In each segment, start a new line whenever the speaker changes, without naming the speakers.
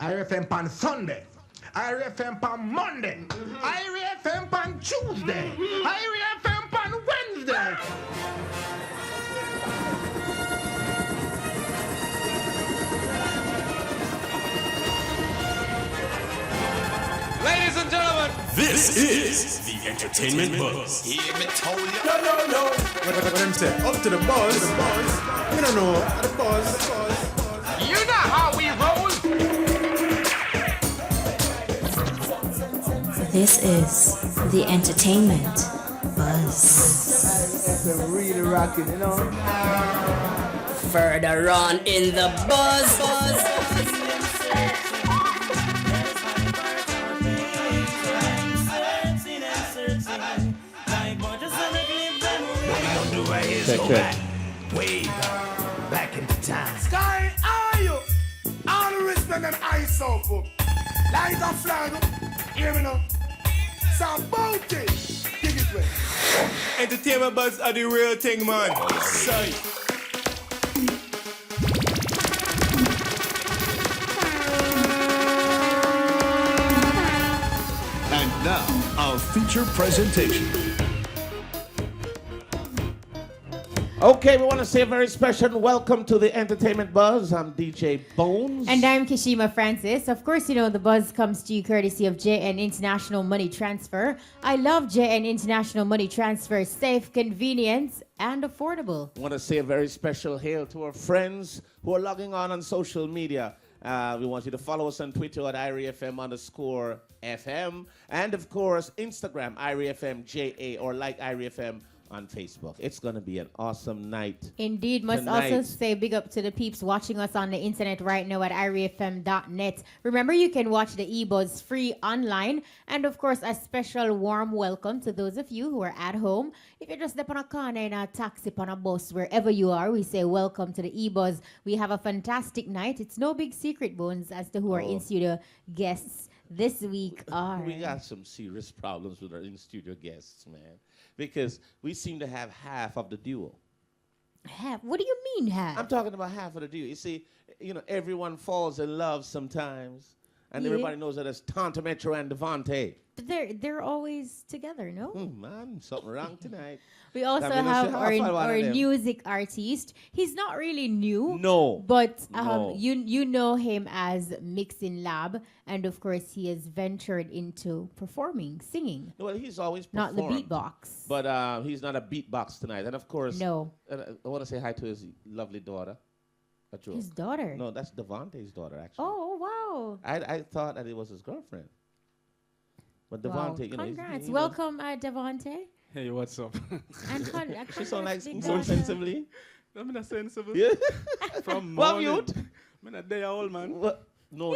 IRFM on Sunday. IRFM on Monday. IRFM on Tuesday. IRFM on Wednesday.
Ladies and gentlemen,
This is the Entertainment Buzz.
hear me told you.
No. What them say? Up to the buzz. You don't know. The buzz.
You know how we roll.
This is the Entertainment Buzz.
They're really rocking, you know.
Further on in the buzz.
Check.
Way back into time.
Sky, are you? All the respect and ice up. Light a flag. Hear me now. Some bounty. Dig it way. Entertainment Buzz are the real thing, man. Sorry.
And now, our feature presentation.
Okay, we want to say a very special welcome to the Entertainment Buzz. I'm DJ Bones.
And I'm Kishima Francis. Of course, you know the buzz comes to you courtesy of JN International Money Transfer. I love JN International Money Transfer. Safe, convenient, and affordable.
I want to say a very special hail to our friends who are logging on social media. We want you to follow us on Twitter at IRIFM_FM. And of course, Instagram, IRIFMJA, or like IRIFM on Facebook. It's going to be an awesome night.
Indeed, must
tonight.
also say big up to the peeps watching us on the internet right now at irifm.net. Remember, you can watch the eBuzz free online. And of course, a special warm welcome to those of you who are at home. If you're just up on a corner in a taxi, on a bus, wherever you are, we say welcome to the eBuzz. We have a fantastic night. It's no big secret, Bones, as to who our in-studio guests this week are.
We got some serious problems with our in-studio guests, man. Because we seem to have half of the duo.
Half? What do you mean half?
I'm talking about half of the duo. You see, everyone falls in love sometimes. And
Yeah.
everybody knows that it's Tanto, Metro, and Devonte.
But they're always together, no?
Man, something wrong tonight.
We also
I mean,
have
I find one
our
of them.
music artist. He's not really new.
No.
But
No.
you know him as Mixing Lab. And of course, he has ventured into performing, singing.
Well, he's always
Not the
performed.
beatbox.
But he's not a beatbox tonight. And of course,
No.
I want to say hi to his lovely daughter. Ajua.
His daughter.
No, that's Devonte's daughter, actually.
Oh, wow.
I thought that it was his girlfriend. But
Wow.
Devonte,
Congrats. Welcome, Devonte.
Hey, what's up?
And
She sound like
big
so
daughter.
sensibly.
I'm not sensible.
Yeah.
From
What
morning.
youth?
I'm a day old, man.
What? No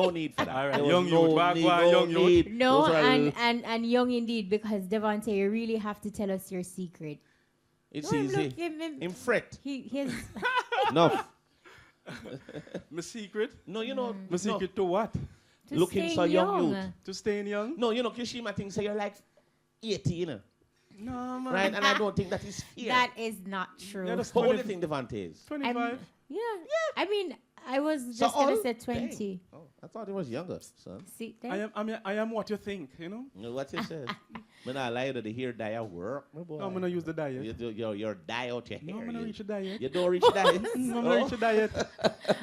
need for that.
All right,
There was
young youth, back one, young youth.
need.
No,
Those are
and young indeed, because Devonte, you really have to tell us your secret.
it's
No,
easy.
look,
In fret.
his
No.
My secret?
No,
My secret to what?
to
Looking
staying
so young youth.
To staying young?
No, Kishima thinks that you're like 80,
No, man.
right? And I don't think that is fair.
That is not true.
Yeah, that's
How old do
20
you think Devonte is?
25.
Yeah. I mean, I was
So
just gonna
old?
say 20.
Dang. Oh, I thought he was younger, son.
See, there?
I am what you think, you know?
You know what you said? When I lie to the hair dye at work, my boy.
No, I'm going to use the diet.
You do your dye out your hair.
No, I'm going to reach the diet.
You don't reach diet.
I'm going to reach the diet.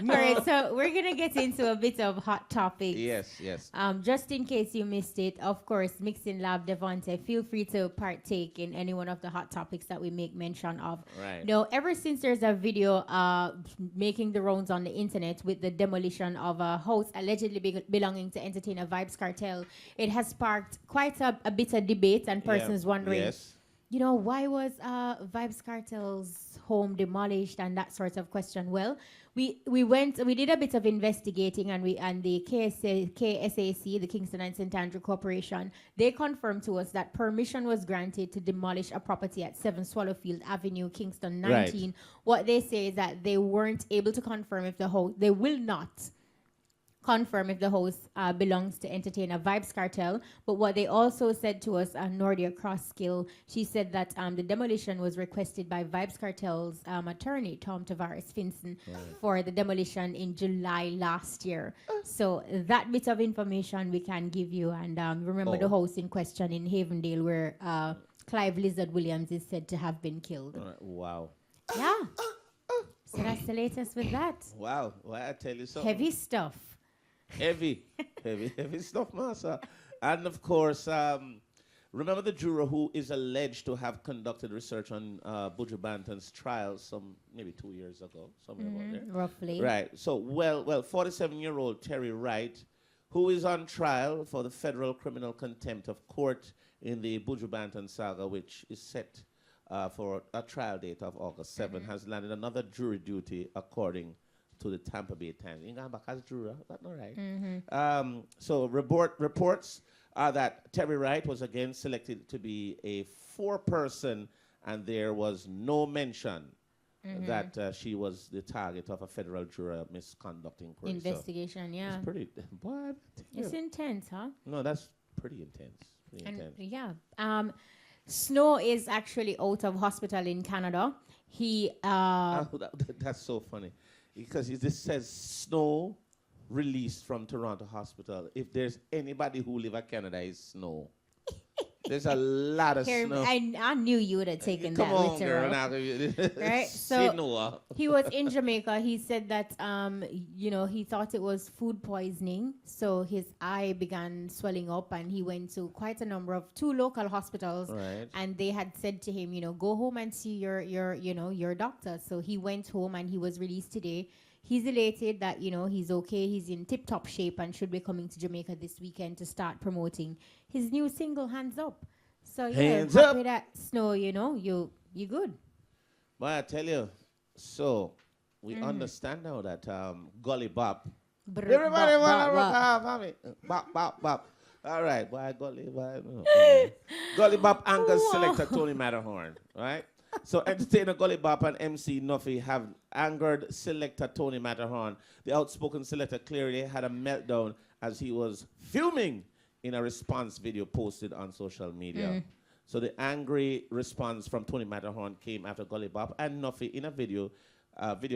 All right, so we're gonna get into a bit of hot topics.
Yes.
Just in case you missed it, of course, Mixing Lab Devonte, feel free to partake in any one of the hot topics that we make mention of.
Right.
No, ever since there's a video making the rounds on the internet with the demolition of a house allegedly belonging to entertainer Vibes Cartel, it has sparked quite a bit of debate and persons wondering,
Yes.
why was Vibes Cartel's home demolished and that sort of question. Well, we did a bit of investigating, and the KSAC, the Kingston and St. Andrew Corporation, they confirmed to us that permission was granted to demolish a property at 7 Swallowfield Avenue, Kingston 19. Right. What they say is that they weren't able to confirm if the house, they will not confirm if the house belongs to entertainer Vibes Cartel. But what they also said to us, Nordia Crosskill, she said that the demolition was requested by Vibes Cartel's attorney, Tom Tavares Finson, for the demolition in July last year. So that bit of information we can give you. And remember the house in question in Havendale where Clive Lizard Williams is said to have been killed.
Wow.
Yeah. So that's the latest with that.
Wow. Well, I tell you something.
Heavy stuff.
Heavy stuff, Master. And of course, remember the juror who is alleged to have conducted research on Buju Banton's trial maybe 2 years ago, somewhere about there.
Roughly.
Right. So, 47-year-old Terry Wright, who is on trial for the federal criminal contempt of court in the Buju Banton saga, which is set for a trial date of August 7, has landed another jury duty according to the Tampa Bay Times. You got back as juror, that's not right. So reports are that Terry Wright was again selected to be a foreperson, and there was no mention that she was the target of a federal juror misconduct inquiry.
Investigation, yeah.
It's pretty, boy,
It's intense, huh?
No, that's pretty intense.
Yeah. Snow is actually out of hospital in Canada. He
that's so funny, because this says Snow released from Toronto Hospital. If there's anybody who live in Canada, it's Snow. There's a lot of snow.
I knew you would have taken
Come
that
on,
literal.
girl.
Right? So he was in Jamaica. He said that he thought it was food poisoning. So his eye began swelling up, and he went to quite a number of 2 local hospitals.
Right.
And they had said to him, go home and see your doctor. So he went home and he was released today. He's elated that, he's okay. He's in tip-top shape and should be coming to Jamaica this weekend to start promoting his new single, Hands Up. So, yeah,
Hands
happy
Up.
that Snow, you good.
But I tell you, so we understand now that Gully Bop. Everybody want to rock off, mommy. Bop, bop, bop. All right, boy, Gully Bop. Gully Bop angers selector Tony Matterhorn, right? So entertainer Gully Bop and MC Nuffy have angered selector Tony Matterhorn. The outspoken selector clearly had a meltdown as he was fuming in a response video posted on social media. So the angry response from Tony Matterhorn came after Gully Bop and Nuffy in a video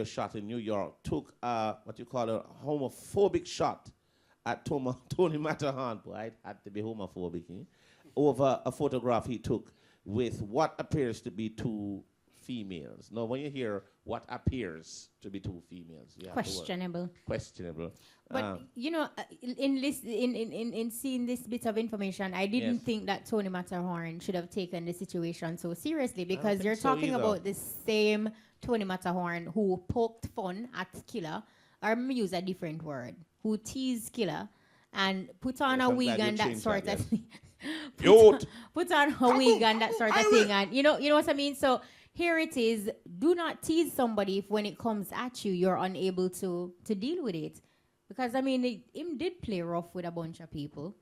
shot in New York took what you call a homophobic shot at Tony Matterhorn. Boy, it had to be homophobic, over a photograph he took with what appears to be 2 females. Now, when you hear what appears to be 2 females, you have
Questionable.
Questionable.
But in seeing this bit of information, I didn't think that Tony Matterhorn should have taken the situation so seriously, because you're talking about the same Tony Matterhorn who poked fun at Killer, or use a different word, who teased Killer and put on a wig and that sort of thing. Put on a wig and that sort of thing, and you know what I mean. So here it is. Do not tease somebody if when it comes at you, you're unable to deal with it, because I mean, him did play rough with a bunch of people.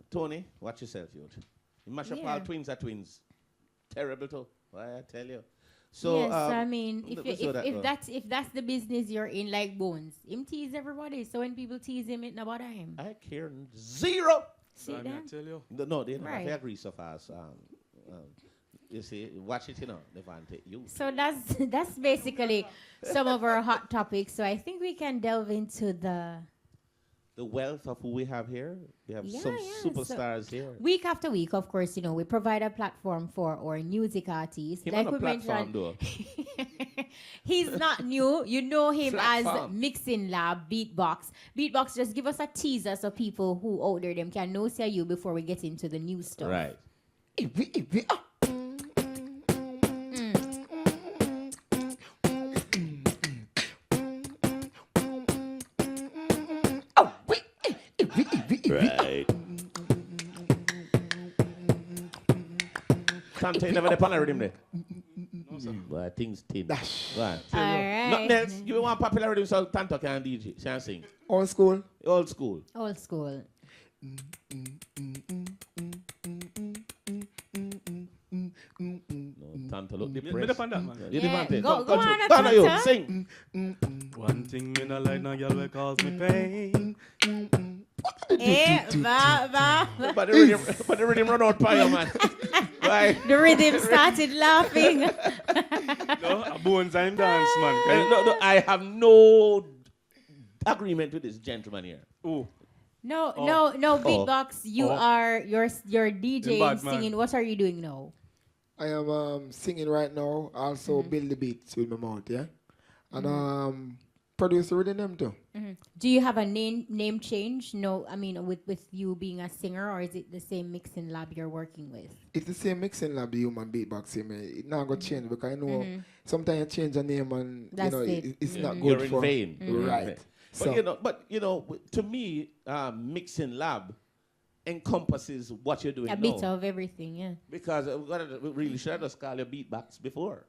Tony, watch yourself, youth. You mash up all twins are twins. Terrible too. Why I tell you. So
yes, I mean, if that's the business you're in, like Bones, him tease everybody. So when people tease him, it not bother him.
I care zero.
See that?
I tell you.
No, they don't
Right.
have to agree so fast. You see, watch it, Devonte. You.
So that's basically some of our hot topics. So I think we can delve into the
wealth of who we have here. We have some superstars here.
Week after week, of course, we provide a platform for our music artists.
Him
like
on a
we
platform,
mentioned,
though.
he's not new. You know him as
Platform.
Mixing Lab Beatbox. Beatbox, just give us a teaser so people who out there them can know see you before we get into the new stuff.
Right. Right. Tanto, you never did on a rhythm there. No, sir. But things thin. Go on.
All right.
Nothing else. Give me one popular rhythm so Tanto can DJ, can sing.
Old school.
Old school.
Old school.
No, Tanto look
Me
depressed.
up on that, man.
You
Yeah,
Devonte,
go
come
on,
Go on, you
Tanto.
sing.
One thing me not like no girl will cause me pain.
But the rhythm run out fire, man. Right.
The rhythm started laughing.
No, a bones time dance, man.
No, I have no agreement with this gentleman here.
Oh,
No, beatbox. You're DJing,
bad man.
singing. What are you doing now?
I am singing right now. Also build the beats with my mouth, yeah, and produce the rhythm too.
Do you have a name change? No, I mean with you being a singer, or is it the same mixing lab you're working with?
It's the same mixing lab, the human beatboxing. It not gonna change because I know sometimes you change a name and
That's
it's not
You're
good
in
for
vain.
right.
But you know, to me, mixing lab encompasses what you're doing
A
now.
bit of everything, yeah.
Because we really should have just called your beatbox before.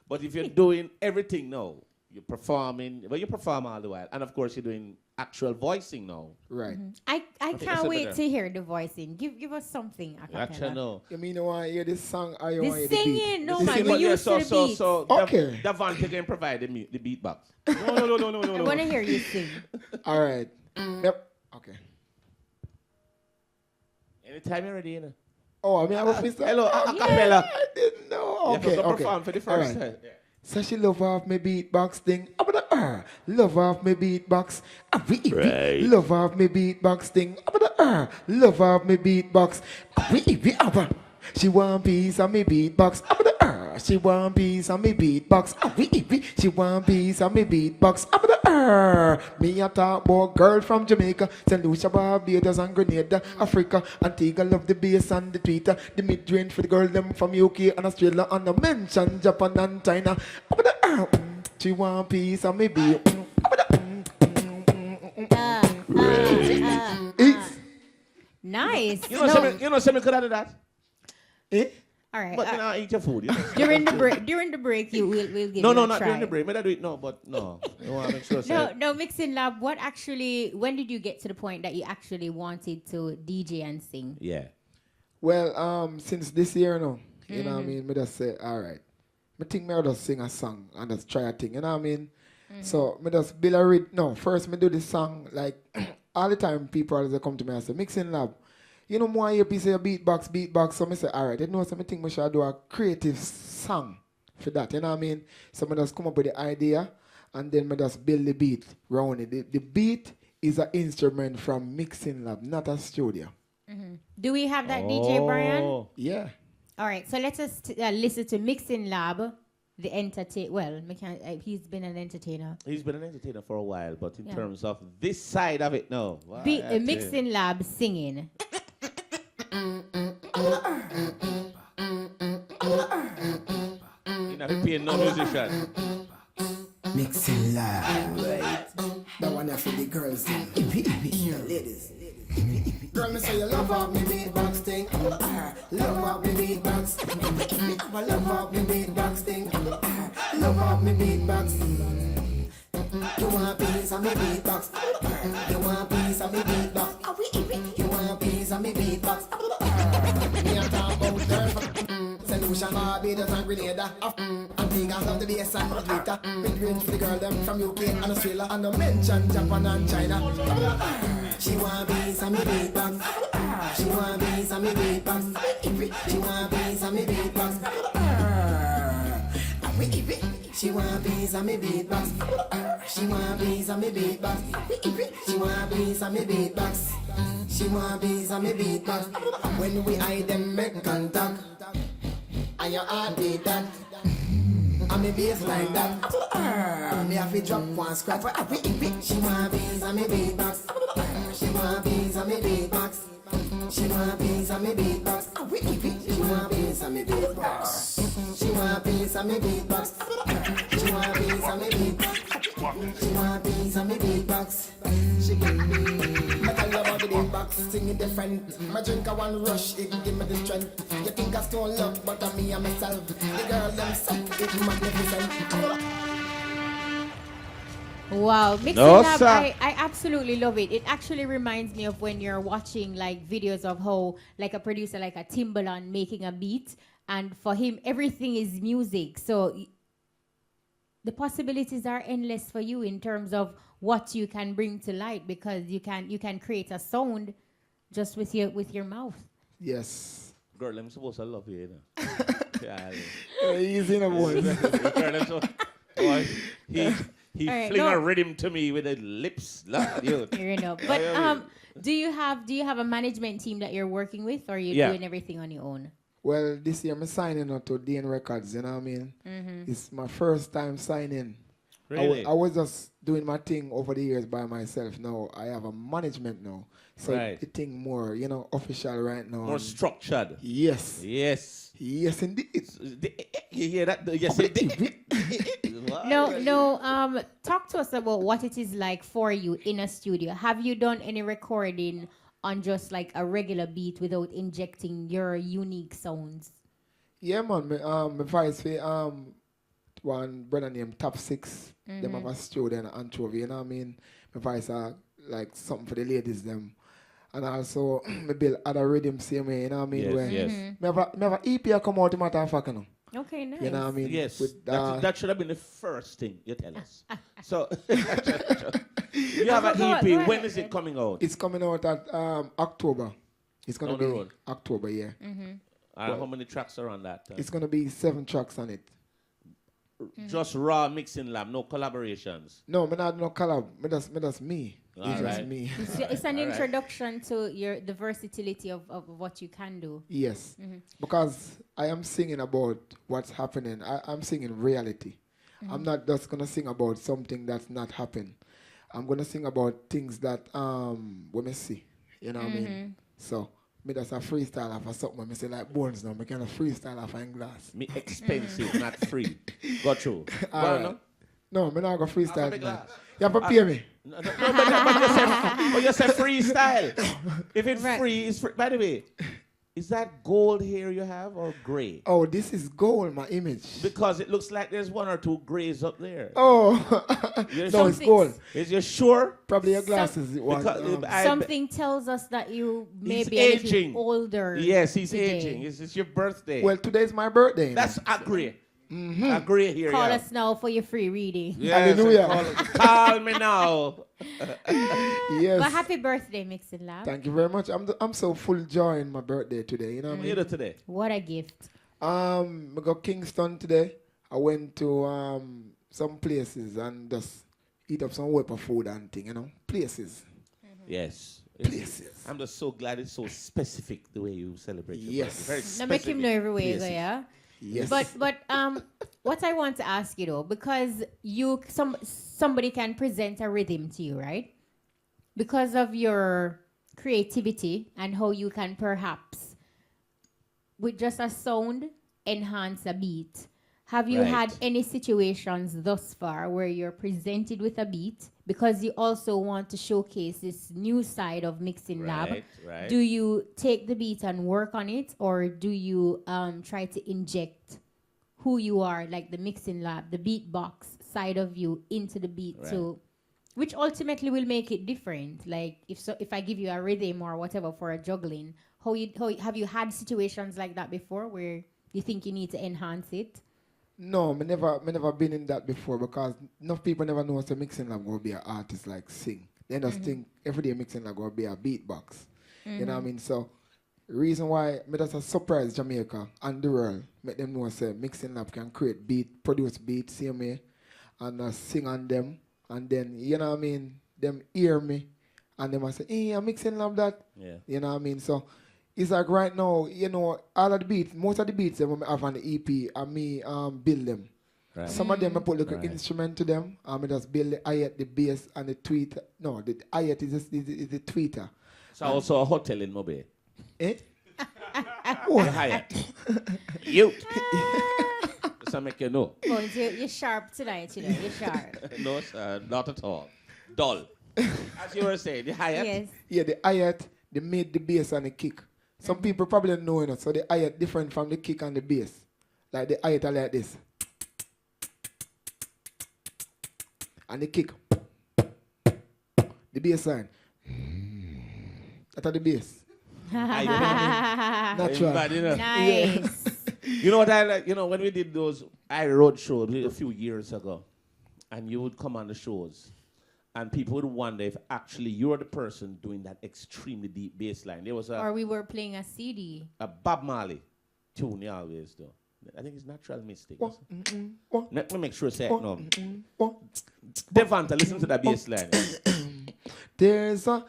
But if you're doing everything now, you're performing, you perform all the while. And of course, you're doing actual voicing now.
Right.
I
that's
can't wait
better.
to hear the voicing. Give us something.
Actually, no.
You mean you want to hear this song or you want to
The
hear the beat?
singing, no
The
man,
singing.
we used to the beat.
So
Okay.
Devonte can provide the beatbox.
no.
I want to hear you sing.
All right. Yep. Okay.
Anytime you're ready, you know.
Oh, I mean, I was freestyle.
Hello, a cappella.
I didn't know.
You
Okay,
have to
okay.
perform for the
All
first
right.
time. Yeah.
So she love off me beatbox thing. Love off me beatbox.
Right.
Love off me beatbox thing. Love off me beatbox. She want piece of me beatbox. She want piece of me beatbox. She want piece of me beatbox. Me a talk about girl from Jamaica, St. Lucia, Barbados and Grenada, Africa. Antigua love the bass and the tweeter. The mid-range for the girl them from UK and Australia. And I mention Japan and China. She want piece of me beat.
Nice.
You know, something could have that.
Eh?
All right.
But you know, eat your food. You know?
During the break, we'll give you
No,
a
not
try.
during the break. Maybe I do it now, but no. I want to make sure.
No, mixing lab. When did you get to the point that you actually wanted to DJ and sing?
Yeah.
Well, since this year, no. You know what I mean? Me just say, all right. Me think me just sing a song and just try a thing. You know what I mean? So me just build a read. No, first me do this song like all the time. People always come to me and say, mixing lab. You know, more you say beatbox. So me say, all right. You know, so me think me should do a creative song for that. You know what I mean? So me just come up with the idea and then me just build the beat around it. The beat is an instrument from mixing lab, not a studio.
Do we have that DJ Brian?
Yeah.
All right, so let us listen to Mixing Lab, the entertain. Well, he's been an entertainer.
He's been an entertainer for a while, but in terms of this side of it, no.
Mixing Lab singing.
You're not paying no musician.
Mixing live, right? That one for the girls, ladies. Girl, me say you love how me beatbox thing. Love how me beatbox. Love how me beatbox thing. Love how me beatbox. You want a piece of me beatbox. You want a piece of me beatbox. You want a piece of me beatbox. Me a talk about girl. Solution, Barbados and Grenada. Antigua love the bass and the glitter. Mid-range for the girl them from UK and Australia. And no mention Japan and China. She want a piece of me beatbox. She want a piece of me beatbox. She want a piece of me beatbox. She want a piece of me beatbox. She want a piece of me beatbox. She want a piece of me beatbox. She want a piece of me beatbox. When we eye them make contact, and your heart beat that, and me bass like that. Me have to drop one scratch. She want a piece of me beatbox. She want a piece of me beatbox. She want a piece of me beatbox. She want a piece of me beatbox. She want a piece of me beatbox. She want a piece of me beatbox. She want a piece of me beatbox. She give me. I tell you about the beatbox, singing different. My drink a one rush, it give me the strength. You think I stole love, but I'm me and myself. The girl them suck, it's magnificent.
Wow, Mixing
No,
Lab,
sir.
I absolutely love it. It actually reminds me of when you're watching like videos of how like a producer like a Timbaland making a beat, and for him everything is music. So the possibilities are endless for you in terms of what you can bring to light, because you can create a sound just with your mouth.
Yes.
Girl, I'm supposed to love you, you know. Yeah,
Easy in a voice.
Girl, I'm so, boy, he
All right,
fling
no.
a rhythm to me with the lips. Lord, you.
You know. But do you have a management team that you're working with, or are you
Yeah.
doing everything on your own?
Well, this year I'm signing up to Dane Records, you know what I mean? It's my first time signing.
Really?
I was just doing my thing over the years by myself. Now I have a management now. So
Right.
the thing more, official right now.
More structured.
Yes.
Yes.
Yes, indeed.
You hear that? Yes, indeed.
No. Talk to us about what it is like for you in a studio. Have you done any recording on just like a regular beat without injecting your unique sounds?
Yeah, man. My voice for one brother named Top 6. Them have a studio and Anchovy, you know what I mean? My voice are like something for the ladies them. And also, I build other rhythm same way, you know what I mean?
Yes,
Where
yes.
Me have a EP come out, matter of fact, you know.
Okay, nice.
You know what I mean?
Yes.
With,
That should have been the first thing you tell us. So, you have an
Go
EP.
ahead.
When is it coming out?
It's coming out at October. It's going
Down
to
the
be
road.
October, yeah.
How many tracks are on that?
It's going to be 7 tracks on it.
Just raw mixing lab, no collaborations.
No, me not no collab. Me just me. It's
All
just
right.
me.
It's an
All right.
introduction to the versatility of what you can do.
Yes. Because I am singing about what's happening. I'm singing reality. I'm not just going to sing about something that's not happened. I'm going to sing about things that we may see. You know what I mean? So, me that's a freestyle off of something. Me say like Bones now. Me kind of freestyle off in glass.
Me expensive, not free. Go through.
All
Go
right.
no?
No, me not go freestyle
big
tonight.
glass.
You have to pay me.
But you say freestyle. If it's free, it's free. By the way, is that gold hair you have or gray?
Oh, this is gold, my image.
Because it looks like there's 1 or 2 grays up there.
Oh,
You're
no, it's
Something-
gold.
Is you sure?
Probably your glasses. It was,
Because I-
Something tells us that you may
He's
be a
aging.
little older.
Yes, he's
today.
aging. It's your birthday.
well, today's my birthday.
That's agree. Agree here.
Call
yeah.
us now for your free reading.
Yes,
Hallelujah.
call me now.
Yes.
But happy birthday, Mixing Lab.
Thank you very much. I'm so full joy in my birthday today. You know what I
What
mean?
you do today?
What a gift.
I got Kingston today. I went to some places and just eat up some whip of food and thing. You know, places.
Yes.
Places.
I'm just so glad it's so specific the way you celebrate your
Yes.
birthday. Very
Now
specific.
make him know every way you go,
places.
yeah?
Yes.
But what I want to ask you though, because somebody can present a rhythm to you, right? Because of your creativity and how you can perhaps with just a sound enhance a beat. Have you had
Right.
any situations thus far where you're presented with a beat because you also want to showcase this new side of Mixing Lab?
Right.
Do you take the beat and work on it, or do you try to inject who you are, like the Mixing Lab, the beatbox side of you, into the beat
Right.
too, which ultimately will make it different? Like if I give you a rhythm or whatever for a juggling, how have you had situations like that before where you think you need to enhance it?
No, me never been in that before because enough people never know the Mixing Lab gonna be an artist like sing. They just think every day Mixing Lab gonna be a beatbox. You know what I mean? So reason why me just a surprise Jamaica and the world, make them know say Mixing Lab can create beat, produce beat, same way, and sing on them, and then you know what I mean, them hear me, and them say, hey, I'm Mixing Lab that.
Yeah.
You know what I mean? So it's like right now, you know, all of the beats, most of the beats that we have on the EP, and me build them.
Right.
Some of them I put like
Right.
an instrument to them, and I just build the hi-hat, the bass, and the tweeter. No, the hi-hat is the tweeter.
So also a hotel in Mobile.
Eh?
The Hyatt. You. So make you know.
Oh, you're sharp tonight, you know. You're sharp.
No, sir, not at all. Dull. As you were saying, the Hyatt.
Yes.
Yeah, the hi-hat, they made the bass and the kick. Some people probably don't know, you know, so the hi-hat different from the kick and the bass. Like the hi-hat are like this. And the kick. The bass line. That's the bass. Natural.
Bad, you know.
Nice.
You know what I like? You know, when we did those I Road shows a few years ago, and you would come on the shows, and people would wonder if actually you're the person doing that extremely deep bass line. There was
or we were playing a CD.
a Bob Marley tune you always do. I think it's Natural Mystic. Let me make sure I say it now. Devonte, listen to that bass line.
There's a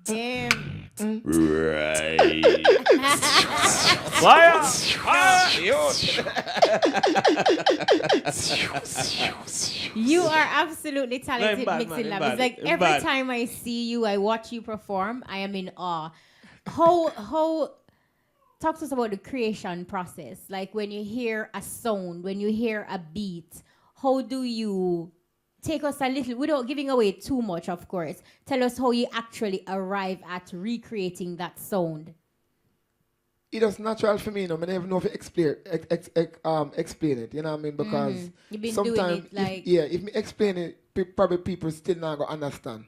Damn.
Right.
Fire!
You are absolutely talented
bad,
mixing
man,
lab.
bad,
It's like
it's
every
bad.
time I see you, I watch you perform, I am in awe. How talk to us about the creation process. Like when you hear a sound, when you hear a beat, how do you take us a little, without giving away too much, of course, tell us how you actually arrive at recreating that sound.
it was natural for me, you know. I never know if explain it, you know what I mean? Because
You've been doing
sometimes,
it like
if me explain it, probably people still not gonna understand.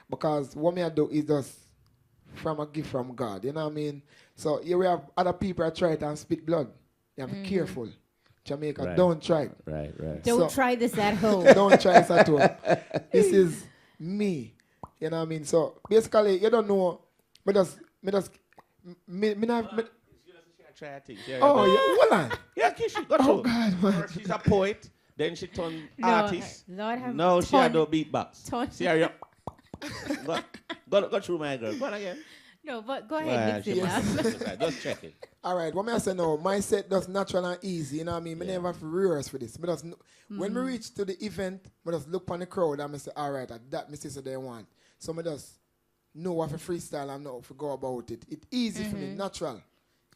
Because what me I do is just from a gift from God, you know what I mean? So here we have other people that try it and spit blood. You have to be careful. Jamaica,
Right.
don't try it.
Right.
don't try this at home.
Don't try this at home. This is me. You know what I mean? So basically, you don't know. Me not.
Try a thing.
Oh, yeah. Hold on.
Yeah, she got
Oh,
to.
God, man.
First she's a poet, then she turned
No,
artist.
Lord have
No, she had
ton-
no beatbox.
ton-
See her, yeah. Go through my girl. Go on again.
No, but go ahead, mix it up.
Right, just check it.
All right, what me I say now, my set does natural and easy, you know what I mean? Me never have to rehearse for this. When me reach to the event, I just look on the crowd and I say, all right, that me say so they want. So me just know what to freestyle and know how to go about it. It's easy for me, natural.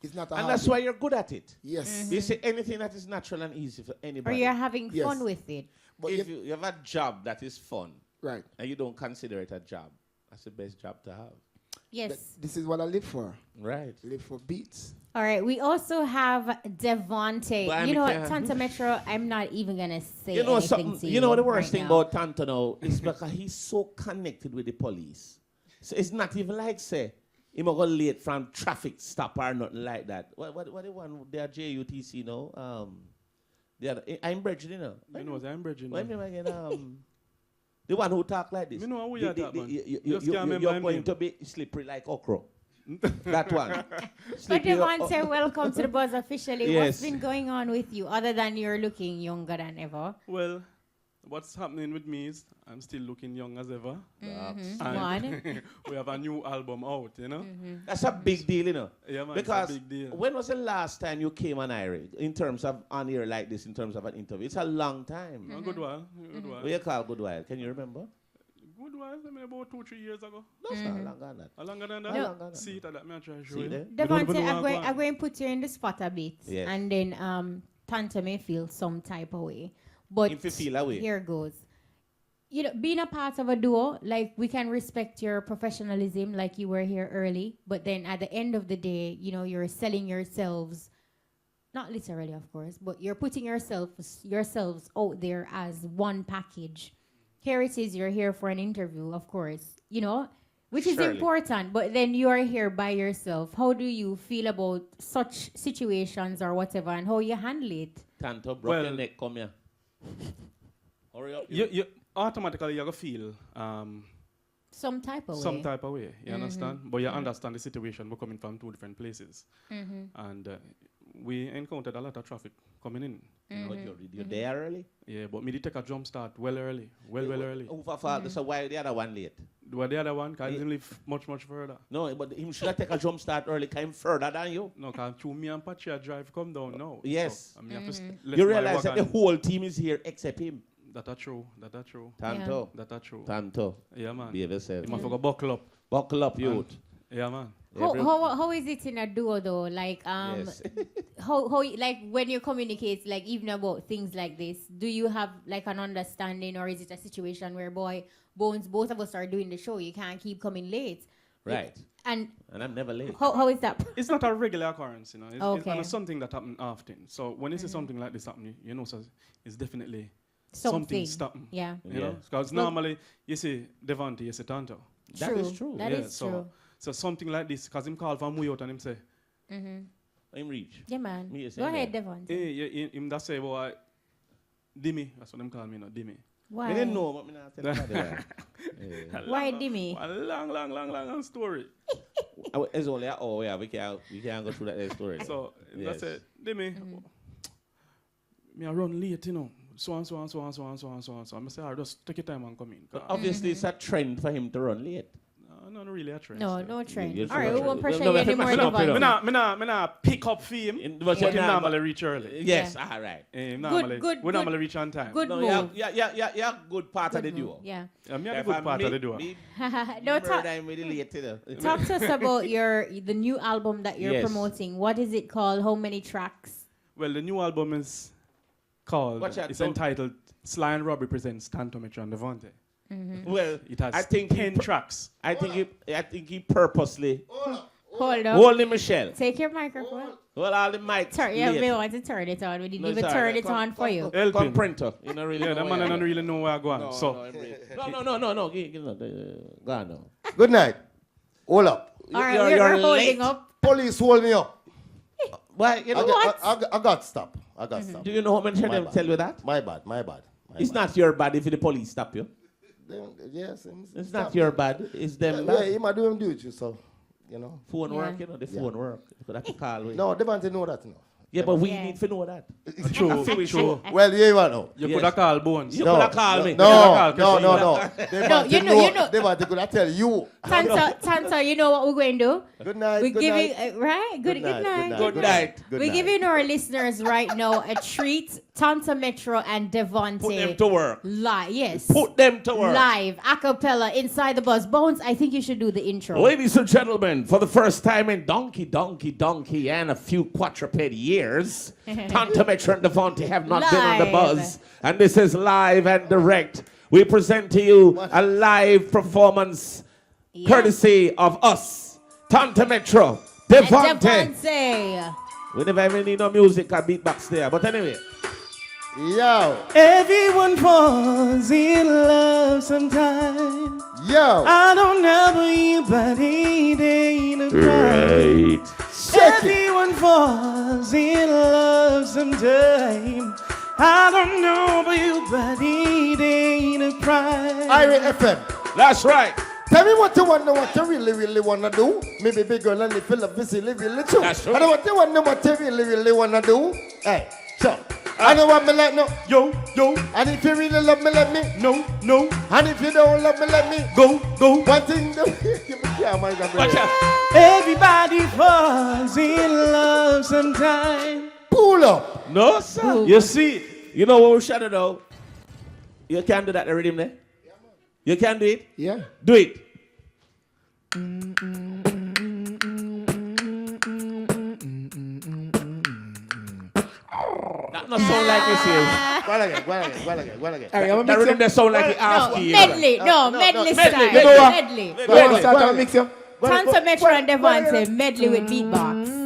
It's not a
And
hard
that's
thing.
why you're good at it.
Yes.
You say anything that is natural and easy for
Or
anybody.
you're having
Yes.
fun with it.
But
If you have a job that is fun
right.
and you don't consider it a job, that's the best job to have.
Yes.
This is what I live for.
Right.
Live for beats.
All right. We also have Devonte.
But
You know
I'm-
what, Tanto Metro, I'm not even going to say
You know
anything
something.
to
You know the worst
right
thing
now.
about Tanto now is because he's so connected with the police. So it's not even like say him go late from traffic stop or nothing like that. What the one they are JUTC now? They are I'm Bridget, you know.
You know, I'm Bridget.
What name again? The one who talk like this.
Me know who you talk, man. Just can't
You're
remember him
going
name.
to be slippery like okra. That one.
But
Slippery
Devonte, welcome to the Buzz officially.
Yes.
What's been going on with you other than you're looking younger than ever?
Well, what's happening with me is I'm still looking young as ever.
One.
We have a new album out, you know?
That's a big deal, you know.
Yeah, man,
Because
it's a big deal.
when was the last time you came on Irie in terms of on here like this, in terms of an interview? It's a long time.
A good while. Good while.
What you call good while? Can you remember?
Good while. I mean, about 2-3 years ago.
No, it's not longer than that.
Longer than that?
No. Longer than
See it, that me I try to show
See
you.
there?
You don't even
Devonte,
know
I'm
how
going,
I go
I'm going to put you in the spot a bit.
Yes.
And then Tanto may feel some type of way. But
If you feel away.
here goes. You know, being a part of a duo, like we can respect your professionalism, like you were here early. But then at the end of the day, you know, you're selling yourselves, not literally, of course, but you're putting yourselves out there as one package. Here it is, you're here for an interview, of course, you know, which is
Surely.
important. But then you are here by yourself. How do you feel about such situations or whatever, and how you handle it?
Tanto, broke your
Well-
neck, come here. Hurry up.
You automatically you're going to feel
Some type of
some
way.
type of way, you understand? But you understand the situation. We're coming from two different places. And we encountered a lot of traffic coming in.
But you're there early?
Yeah, but me did take a jump start well early. Well early.
Who for fault? So why the other one late?
Were the other one? Because he didn't live much further.
No, but him should have take a jump start early, came further than you.
No, because through me and Pachi, I drive come down now.
Yes.
So, I mean, I have to left
You
my
realize
work
that the
and-
whole team is here except him.
That are true. That are true.
Tanto.
That are true.
Tanto.
Yeah, man.
Behave yourself.
You must go buckle up.
Buckle up, youth.
Yeah, man.
How is it in a duo though? Like
Yes.
how like when you communicate like even about things like this, do you have like an understanding, or is it a situation where both of us are doing the show, you can't keep coming late?
Right.
And
I'm never late.
how is that?
It's not a regular occurrence, you know. It's
Okay.
not something that happens often. So when you see something like this happening, you know, so it's definitely
Something.
stopping.
Yeah.
You know,
Yeah.
because normally you see Devonte, you see Tanto.
That is true.
That is
so,
true.
So something like this, because him call from way out and him say,
him reach.
Yeah, man.
Me
Go ahead, Devonte.
Him that say, boy, Dimmy. That's what them call me, no, Dimmy.
Why?
I didn't know, but me not tell nobody that.
Why Dimmy?
A long story.
It's only an hour, yeah. We can't go through that story.
So
Yes.
that's it. Dimmy, me I run late, you know. So and so. I say, just take your time and come in.
Obviously, it's a trend for him to run late.
Not really a trend.
No,
so.
no trend.
Yes,
All right,
no
we won't
trend.
pressure
No,
you
no,
anymore,
no, no,
Devonte.
no.
Me not pick up for him.
But
But
you
him
not-
normally reach early.
Yes, all right.
We normally reach on time.
Good
No,
move.
yeah, good part of the
Good
duo.
move. Yeah.
Me have a good part of the duo.
No, talk
I'm really late today.
to us about the new album that you're
Yes.
promoting. What is it called? How many tracks?
Well, the new album is called,
Watch out,
it's
don't-
entitled Sly and Robbie presents Tanto, and Devonte.
Well,
It has
I think
10 tracks.
I think he purposely
Hold up.
holding Michelle.
Take your microphone.
Hold all the mic.
Yeah, we want to turn it on. We didn't even turn it on for you.
Help
Come
him.
printer. You know really.
Yeah,
know
that
where
man
you're
don't really know where I go on.
No,
So,
no. Go on now.
Good night. Hold up.
All right,
You're
we're holding
late.
up.
Police hold me up.
Why? You know,
I got stop. I got stop.
do you know how many
My
them
bad.
tell you that?
My bad.
It's not your bad if the police stop you.
Yes.
It's not your bad. It's them
Yeah,
bad.
he might do him duty, so, you know.
Phone
Yeah.
work, you know, the phone work. You could have to call.
No, Devonte know that, no.
Yeah, but we
Yeah.
need to know that.
true.
Well, yeah, you know.
You
Yes.
could have called Bones.
You could have called me.
No.
No,
Devonte
you know.
Devonte could have tell you.
Tanto, you know what we're going to do?
Good night.
We're
good
giving,
night.
right? Good night.
Good night.
Good
We're
night.
giving our listeners right now a treat. Tanto Metro and Devonte.
Put them to work.
Live, yes.
Put them to work.
Live, a cappella, inside the bus. Bones, I think you should do the intro.
Ladies and gentlemen, for the first time in donkey, and a few quadruped years, Tanto Metro and Devonte have not been on the
Live.
buzz. And this is live and direct. We present to you a live performance courtesy of us, Tanto Metro,
And
Devonte.
Devonte.
We never even need no music or beatbox there. But anyway,
Yo.
Everyone falls in love sometime.
Yo.
I don't know you, but it ain't a crime. Everyone falls in love sometime. I don't know about you, but it ain't a crime.
Irie FM.
that's right.
Tell me what you want, what you really wanna do. Maybe big girl and the feel of busy living little.
That's
I
right.
don't want you want, what you really wanna do. Hey, sure. I don't want me like no.
Yo.
And if you really love me, let me.
No.
And if you don't love me, let me.
Go.
One thing, yeah, my God.
Watch out.
Everybody falls in love sometime.
Pull up.
No, sir. You see, you know what we should do? You can do that the rhythm there? You can do it?
Yeah.
Do it. That not sound like you say.
Go again.
That rhythm there sound like you
No,
half key.
medley. No, medley style.
You know what?
Medley.
Go on, start to mix you.
Tanto Metro and Devonte, medley with beatbox.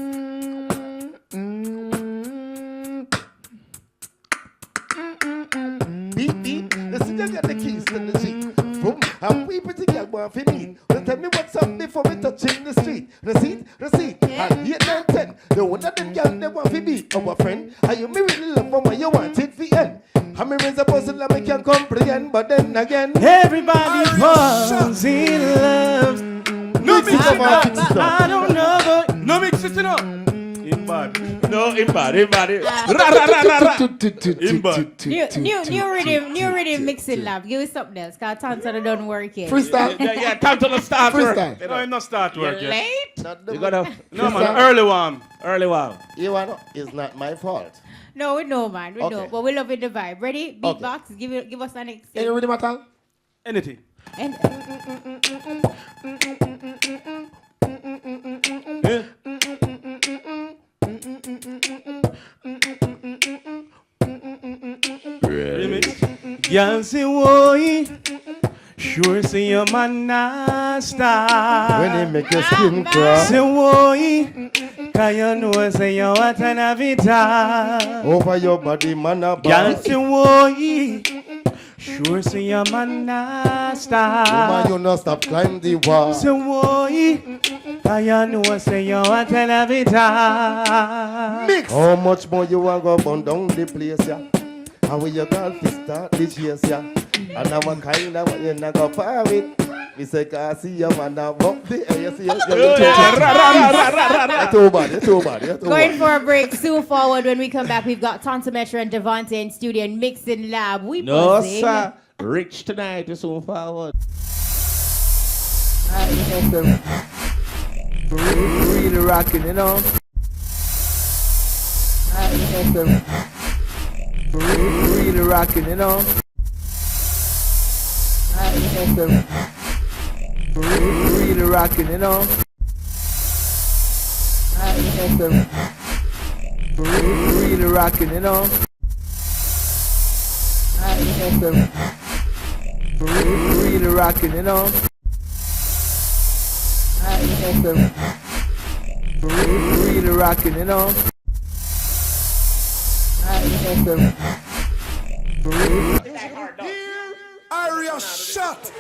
Beat. Listen, you got the keys to the Jeep. Boom. And we pretty girl want for me. Well, tell me what's up before we touching the street. Receipt. And 8, 9, 10. The one of them girl they want for be our friend. And you me really love from what you want it for end. And me raise a puzzle and me can comprehend. But then again,
Everybody falls in love.
no mix of our things
I
done.
don't know about
No mix it up. In bad.
No, in bad. Ra, ra, ra, ra, ra.
In bad.
New rhythm mixing lab. Give us something else, because Tanto don't work yet.
Freestyle.
Yeah, time to the start work.
Freestyle.
No, I'm not start work yet.
You gotta
No, man. Early one.
early one.
You know, it's not my fault.
No, we know, man. We know.
Okay.
But we love it, the vibe. Ready? Beatbox. Give us an
Any
example.
rhythm at all?
Anything.
And
Y'all say, boy, sure say your man not stop.
When they make your skin crawl.
Say, boy, cause you know say you want an avita.
Over your body, man, a
Y'all
bounce.
say, boy, Sure say your man not
Woman,
stop.
you not stop climb the wall.
So boy, I know say you want to have it all.
Mix. How much more you want go burn down the place, yeah? How will you call to start this year, yeah? And now what kind of what you not go far with? Me say, cause see your man now up the air, you see you're too bad, you're too bad, you're too
Going
bad.
for a break. Soon forward, when we come back, we've got Tanto and Devonte in studio and mixing lab. We
No,
buzzing.
sir. Rich tonight is so forward.
Really rocking, you know. Really rocking, you know. Really rocking, you know. Really rocking, you know. Really rocking, you know. Really rocking, you know.
Area shot.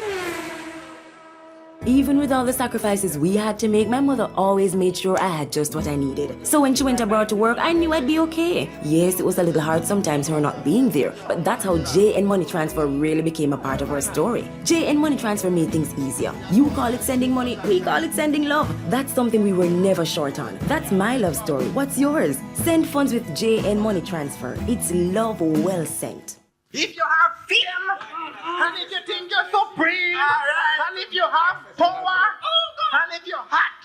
Even with all the sacrifices we had to make, my mother always made sure I had just what I needed. So when she went abroad to work, I knew I'd be okay. Yes, it was a little hard sometimes her not being there, but that's how JN Money Transfer really became a part of her story. JN Money Transfer made things easier. You call it sending money, we call it sending love. That's something we were never short on. That's my love story. What's yours? Send funds with JN Money Transfer. It's love well sent.
If you have fame, and if you think you're supreme, and if you have power, and if you're hot,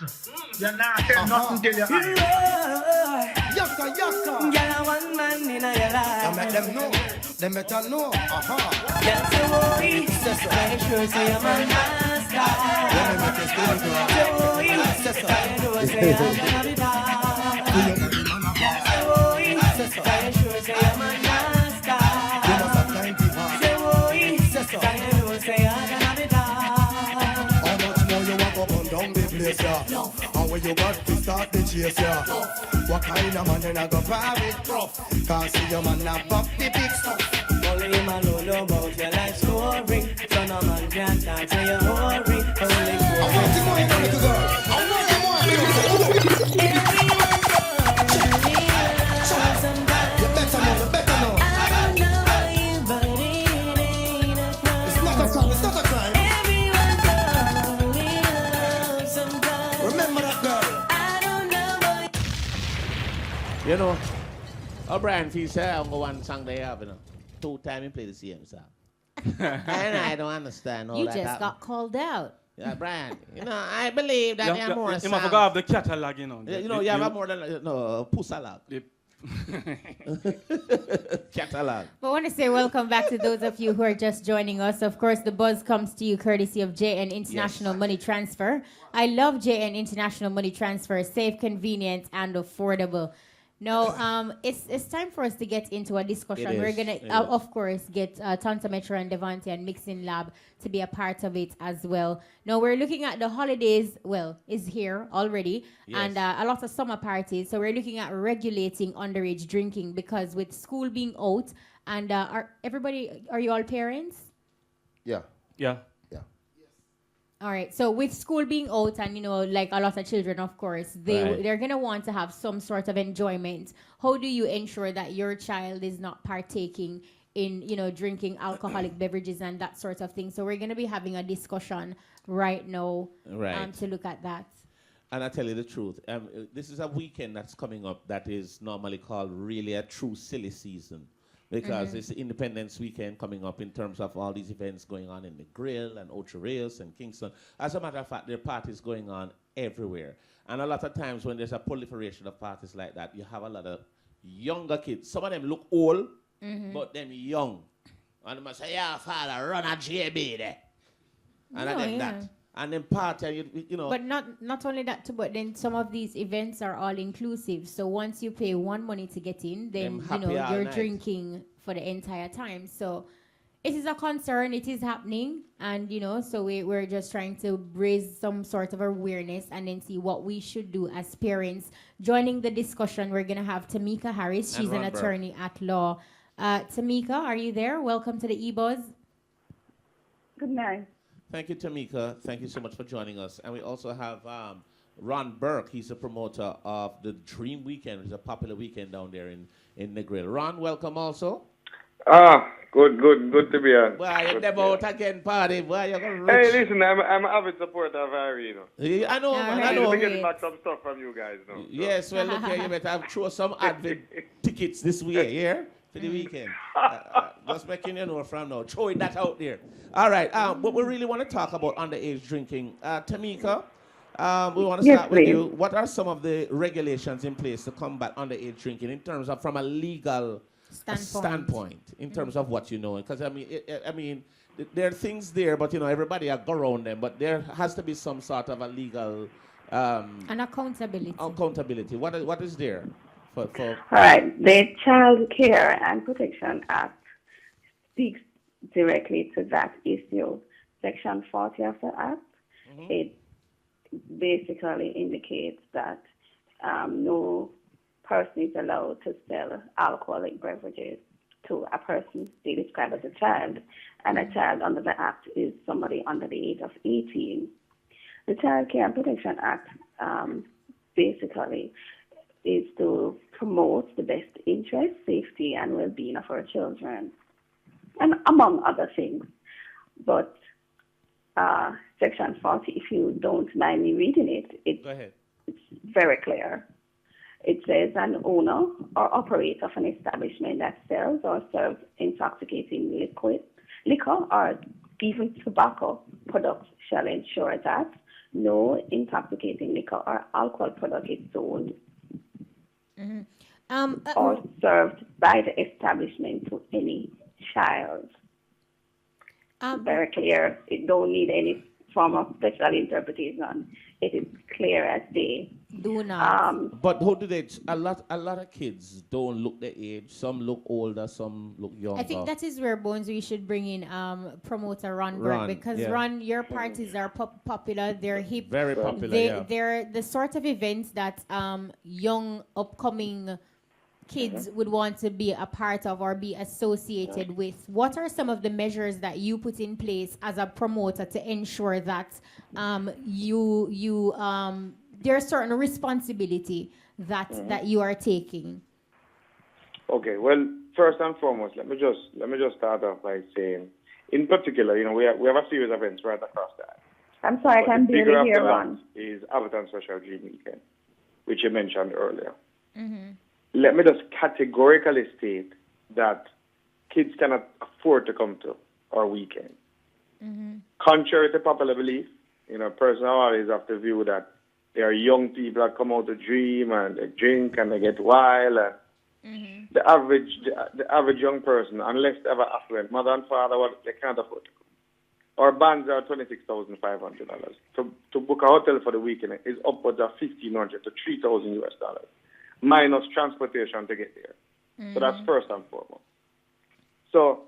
you're not saying nothing till you're hot.
Yaka, yaka.
Girl, I want man in your life.
I make them know, them better know.
Yes, boy. Make sure say your man not stop.
Let me make you still
Boy, I know say I'm gonna be back. Boy, make sure say your man not stop.
How much more you want to burn down the place, yeah? And when you got to start the chase, yeah? What kind of man you not go private? Cause see your man not pop the big stuff.
Only him alone know about your life story. So no man can talk to your worry. Only
I want the money, little girl. I want the money, little girl. You better know, you better know. It's not a crime, it's not a crime. Remember that girl.
You know, O'Brien feels say I'm one song they have, you know. 2 times he play the same song. And I don't understand all
You
that.
just got called out.
Yeah, Brian. You know, I believe that there are more
You
songs.
must forgot the catalog, you know.
You know, you have more than Pusalog. Catalog.
But I want to say welcome back to those of you who are just joining us. Of course, the buzz comes to you courtesy of JN International Money Transfer. I love JN International Money Transfer. Safe, convenient, and affordable. No, it's time for us to get into a discussion. We're going to, of course, get Tanto Metro and Devonte and Mixing Lab to be a part of it as well. Now, we're looking at the holidays, is here already, and a lot of summer parties. So we're looking at regulating underage drinking because with school being out, and are you all parents?
Yeah.
Yeah.
All right. So with school being out and, like a lot of children, of course, they're going to want to have some sort of enjoyment. How do you ensure that your child is not partaking in, drinking alcoholic beverages and that sort of thing? So we're going to be having a discussion right now to look at that.
And I tell you the truth, this is a weekend that's coming up that is normally called really a true silly season. Because it's Independence Weekend coming up in terms of all these events going on in the Grill and Ocho Rios and Kingston. As a matter of fact, there are parties going on everywhere. And a lot of times when there's a proliferation of parties like that, you have a lot of younger kids. Some of them look old, but them young. And they must say, yeah, father, run a JB there. And that. And then party, you know.
But not only that too, but then some of these events are all inclusive. So once you pay one money to get in, then you're drinking for the entire time. So it is a concern. It is happening, and so we're just trying to raise some sort of awareness and then see what we should do as parents. Joining the discussion, we're gonna have Tamika Harris. She's an attorney at law. Tamika, are you there? Welcome to the eBuzz.
Good night.
Thank you, Tamika. Thank you so much for joining us. And we also have Ron Burke. He's a promoter of the Dream Weekend, which is a popular weekend down there in Negril. Ron, welcome also.
Good to be on.
Why you never out again, party? Why you gonna
Hey,
reach?
listen, I'm an avid supporter of Harry, you know.
Yeah, I know, man, I
I'm
know.
getting back some stuff from you guys, you know.
Yes, well, look here, you better have throw some advent tickets this week, yeah, for the weekend. Just making you know from now, throwing that out there. All right, what we really want to talk about underage drinking, Tamika. We want to start with you. What are some of the regulations in place to combat underage drinking in terms of from a legal standpoint in terms of what you know? Because I mean, there are things there, but you know everybody are go around them. But there has to be some sort of a legal
and accountability.
Oh,
What is there for?
All right, the Child Care and Protection Act speaks directly to that issue. Section 40 of the Act, it basically indicates that no person is allowed to sell alcoholic beverages to a person they describe as a child, and a child under the Act is somebody under the age of 18. The Child Care and Protection Act basically is to promote the best interest, safety, and well-being of our children, and among other things. But Section 40, if you don't mind me reading it,
Go ahead.
It's very clear. It says an owner or operator of an establishment that sells or serves intoxicating liquor or even tobacco products shall ensure that no intoxicating liquor or alcohol product is sold or served by the establishment to any child. Very clear. It don't need any form of special interpretation. It is clear as day.
Do not.
But who do they? A lot of kids don't look their age. Some look older. Some look younger.
I think that is where Bones we should bring in promoter Ron Burke, because Ron, your parties are popular. They're hip.
Very popular.
They're the sort of events that young upcoming kids would want to be a part of or be associated with. What are some of the measures that you put in place as a promoter to ensure that there's certain responsibility that you are taking?
Okay, well, first and foremost, let me just start off by saying, in particular, you know, we have a series of events right across that.
I'm sorry, I can barely hear Ron.
Is Avatar Social Dream Weekend, which you mentioned earlier.
Mm-hmm.
Let me just categorically state that kids cannot afford to come to our weekend.
Mm-hmm.
Contrary to popular belief, you know, personally, I always have the view that there are young people that come out to dream and they drink and they get wild. And the average young person, unless they have an affluent mother and father, they can't afford to come. Our bands are $26,500. To book a hotel for the weekend is upwards of $1,500 to $3,000 US, minus transportation to get there. So that's first and foremost. So,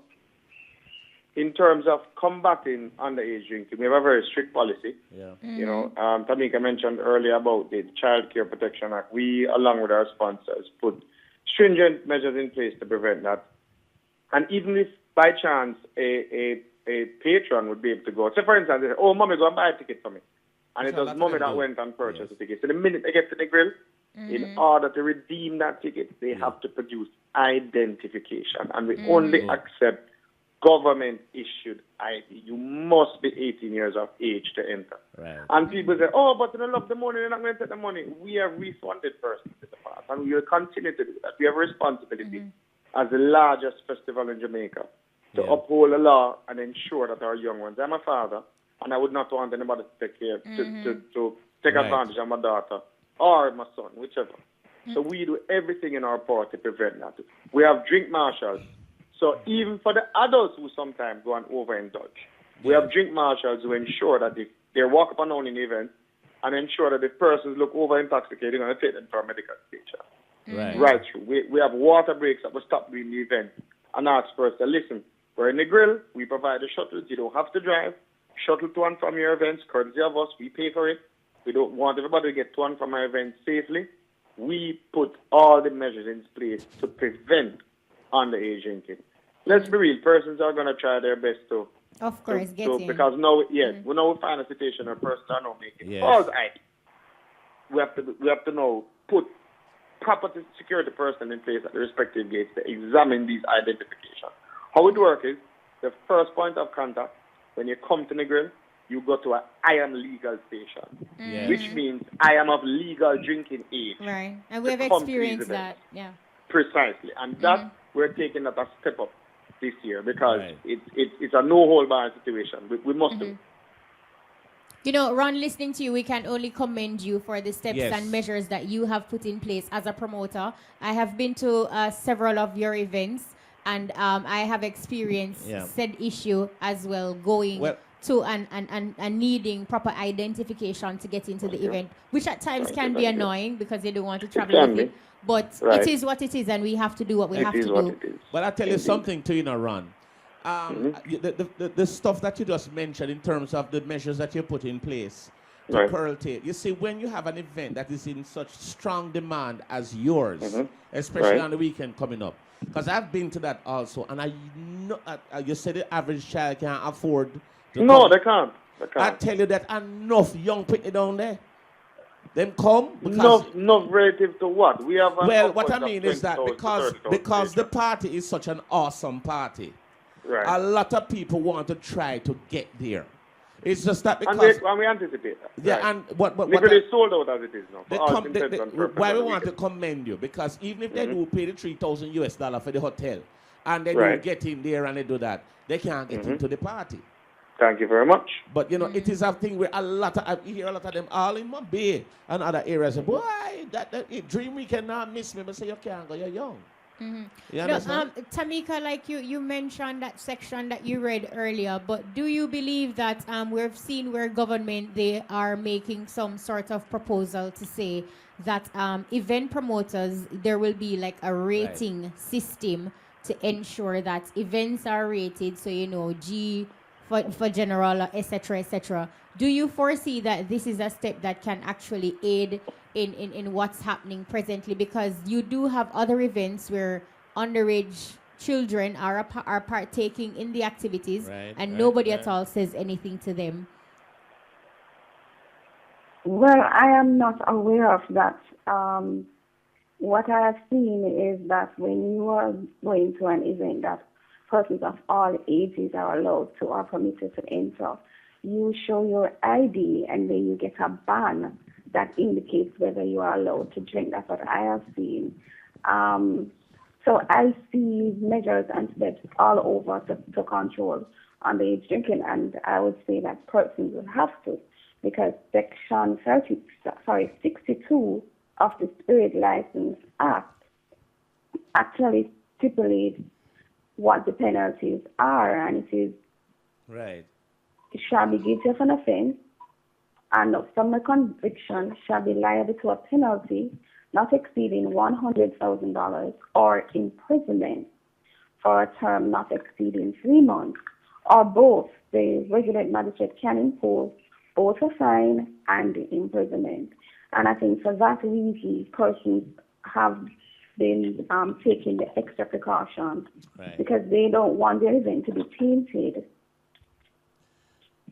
in terms of combating underage drinking, we have a very strict policy.
Yeah.
You know, Tamika mentioned earlier about the Child Care Protection Act. We, along with our sponsors, put stringent measures in place to prevent that. And even if by chance a patron would be able to go, say for instance, they say, "Oh, mommy, go and buy a ticket for me," and it was mommy that went and purchased the ticket. So the minute they get to the grill, in order to redeem that ticket, they have to produce identification, and we only accept government-issued ID. You must be 18 years of age to enter.
Right.
And people say, "Oh, but they don't love the money, they're not going to take the money." We have refunded persons in the past, and we will continue to do that. We have a responsibility as the largest festival in Jamaica to uphold the law and ensure that our young ones. I'm a father, and I would not want anybody to take care to take advantage of my daughter or my son, whichever. So we do everything in our power to prevent that. We have drink marshals. So even for the adults who sometimes go and overindulge, we have drink marshals who ensure that if they walk up and down in the event and ensure that if persons look over intoxicated, they're going to take them to a medical station. Right through. We have water breaks that will stop during the event and ask for us to listen. We're in the grill. We provide the shuttles. You don't have to drive. Shuttle to and from your events, courtesy of us. We pay for it. We don't want everybody to get to and from our events safely. We put all the measures in place to prevent underage drinking. Let's be real. Persons are going to try their best to
Of course,
because now, we now find a situation where persons are now making false ID. We have to now put proper security person in place at the respective gates to examine these identifications. How it works is the first point of contact when you come to the grill, you go to I am legal station, which means I am of legal drinking age.
Right, and we have experienced that. Yeah.
Precisely, and that we're taking that a step up this year because it's a no-hold-barred situation. We must do.
You know, Ron, listening to you, we can only commend you for the steps and measures that you have put in place as a promoter. I have been to several of your events, and I have experienced said issue as well, going to and needing proper identification to get into the event, which at times can be annoying because they don't want to travel with it. But it is what it is, and we have to do what we have to do.
But I'll tell you something too, Ron. The stuff that you just mentioned in terms of the measures that you put in place to curtail. You see, when you have an event that is in such strong demand as yours, especially on the weekend coming up, because I've been to that also, and I know you said the average child can't afford to come.
They can't.
I tell you that enough young people down there, them come because
not relative to what we have.
What I mean is that because the party is such an awesome party. A lot of people want to try to get there. It's just that because...
And we anticipate that.
Yeah, and what
it's sold out as it is now.
Why we want to commend you, because even if they do pay the $3,000 for the hotel, and they do get in there and they do that, they can't get into the party.
Thank you very much.
But, you know, it is a thing where I hear a lot of them all in my bay and other areas. Boy, that dream weekend now miss me, but say you can't go, you're young. You understand?
Tamika, like you mentioned that section that you read earlier, but do you believe that we've seen where government, they are making some sort of proposal to say that event promoters, there will be like a rating system to ensure that events are rated, so you know, G for general, etc., etc. Do you foresee that this is a step that can actually aid in what's happening presently? Because you do have other events where underage children are partaking in the activities, and nobody at all says anything to them.
Well, I am not aware of that. What I have seen is that when you are going to an event that persons of all ages are allowed to or permitted to enter, you show your ID and then you get a ban that indicates whether you are allowed to drink. That's what I have seen. So I see measures and steps all over to control underage drinking, and I would say that persons will have to, because Section 62 of the Spirit License Act actually stipulates what the penalties are, and it is it shall be guilty of an offense, and from a conviction shall be liable to a penalty not exceeding $100,000 or imprisonment for a term not exceeding 3 months, or both. The regulate magistrate can impose both a fine and the imprisonment. And I think for that reason, persons have been taking the extra precautions because they don't want their event to be tainted.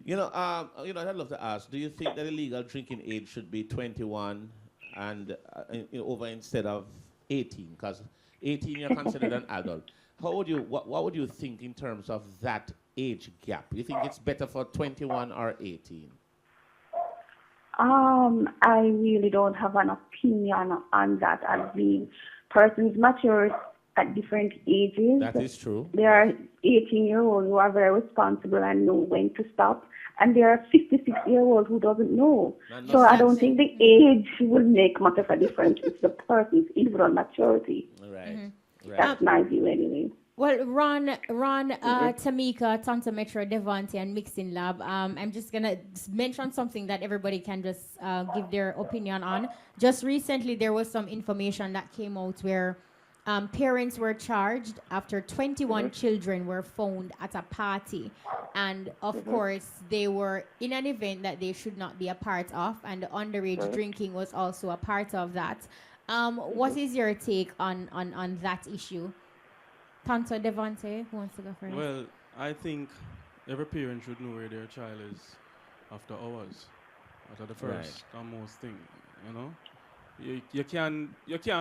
I'd love to ask, do you think that the legal drinking age should be 21 and over instead of 18? Because 18 you're considered an adult. What would you think in terms of that age gap? You think it's better for 21 or 18?
I really don't have an opinion on that. I mean, persons mature at different ages.
That is true.
There are 18-year-olds who are very responsible and know when to stop, and there are 56-year-olds who doesn't know. So I don't think the age will make much of a difference. It's the person's individual maturity.
Right.
That's my view anyway.
Well, Ron, Tamika, Tanto Metro, Devonte, and Mixing Lab, I'm just going to mention something that everybody can just give their opinion on. Just recently, there was some information that came out where parents were charged after 21 children were found at a party. And, of course, they were in an event that they should not be a part of, and the underage drinking was also a part of that. What is your take on that issue? Tanto, Devonte, who wants to go first?
Well, I think Every parent should know where their child is after hours. That's the first and most thing, you know. You can't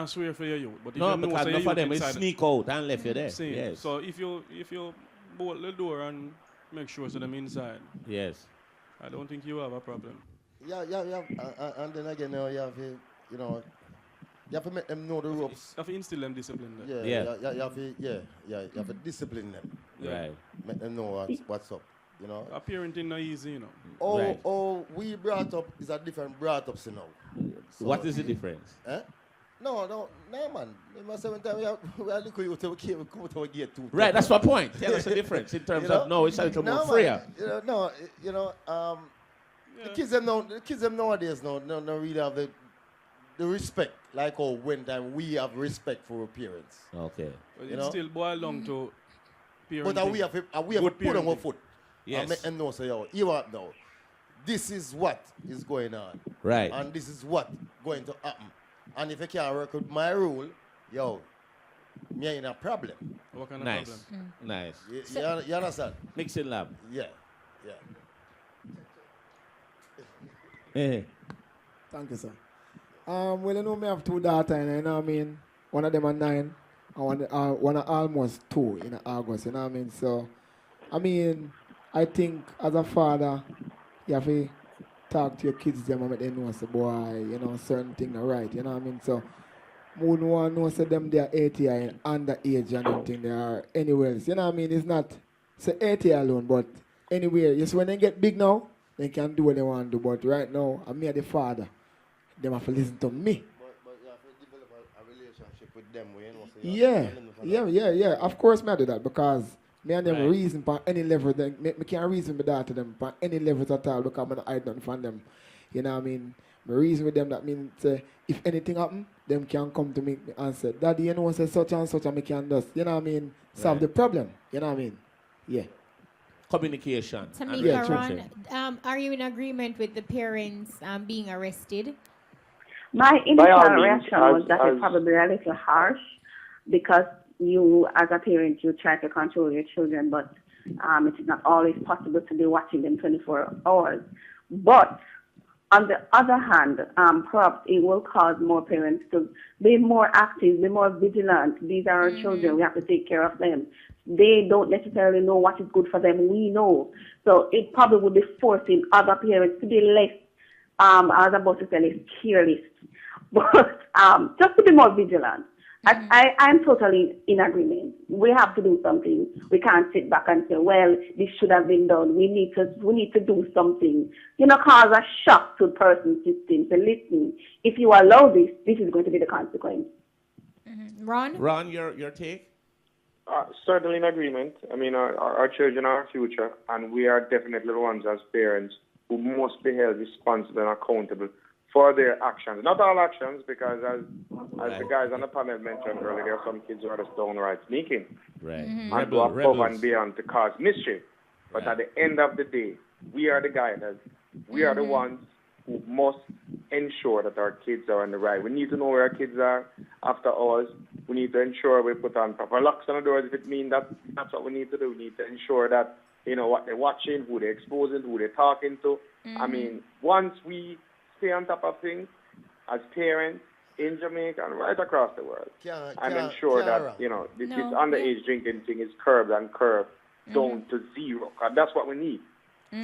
swear for your youth, but if
No,
you know
because
so
enough
your
of them
youth
will
inside,
sneak out and left you there.
same.
Yes.
So if you bolt the door and make sure so them inside,
yes,
I don't think you have a problem.
Yeah. And then again, you have to, you know, you have to make them know the ropes.
You have to instill them discipline. There.
You have to discipline them.
Right.
Make them know what's up. You know.
A parenting not easy, you know.
Oh, we brought up is a different brought ups, you know. So,
what is the difference?
No, man. You must have time we are looking you to come to gate too.
Right, that's my point. Tell us the difference in terms of no, it's a little more freer.
The kids them nowadays no really have the respect like how when time we have respect for our parents.
Okay.
But it still boil down to parenting.
But we have to put on our foot.
Yes.
And make them know, so yo, you up now. This is what is going on.
Right.
And this is what going to happen. And if you can't work with my rule, yo, me ain't a problem.
What kind of
nice.
problem?
Nice.
You understand?
Mixing lab.
Yeah.
Thank you, sir. Well, you know, me have two daughters, you know what I mean? One of them are 9, and one are almost 2 in August, you know what I mean? So, I mean, I think as a father, you have to talk to your kids them and make them know, say, boy, you know, certain things are right, you know what I mean? So, who no one knows them they are 80 and underage and anything they are anywhere else. You know what I mean? It's not say 80 alone, but anywhere. You see, when they get big now, they can do what they want to do. But right now, I'm me the father. They have to listen to me.
But you have to develop a relationship with them, you know? So
Yeah. Of course, I do that because me and them
Right.
reason for any level. Me can't reason with that to them for any levels at all because I'm not hide nothing from them. You know what I mean? My reason with them that means if anything happen, them can come to me and say, Daddy, you know, say such and such and me can just, you know what I mean, solve the problem. You know what I mean? Yeah.
Communication.
Tamika, Ron, are you in agreement with the parents being arrested?
My initial reaction was that it's probably a little harsh because you, as a parent, you try to control your children, but it is not always possible to be watching them 24 hours. But on the other hand, perhaps it will cause more parents to be more active, be more vigilant. These are our children. We have to take care of them. They don't necessarily know what is good for them. We know. So it probably would be forcing other parents to be less, I was about to say less careless, but just to be more vigilant. I'm totally in agreement. We have to do something. We can't sit back and say, well, this should have been done. We need to do something. You know, cause a shock to the person's system. So listen, if you allow this is going to be the consequence.
Ron,
your take?
Certainly in agreement. I mean, our children are our future, and we are definitely the ones as parents who must be held responsible and accountable for their actions. Not all actions, because as the guys on the panel mentioned earlier, there are some kids who are just downright sneaking.
Right.
And go above and beyond to cause mischief. But at the end of the day, we are the guiders. We are the ones who must ensure that our kids are on the right. We need to know where our kids are after hours. We need to ensure we put on proper locks on the doors if it means that's what we need to do. We need to ensure that, you know, what they're watching, who they're exposing, who they're talking to. I mean, once we stay on top of things as parents in Jamaica and right across the world and ensure that, you know, this underage drinking thing is curbed down to zero. 'Cause that's what we need.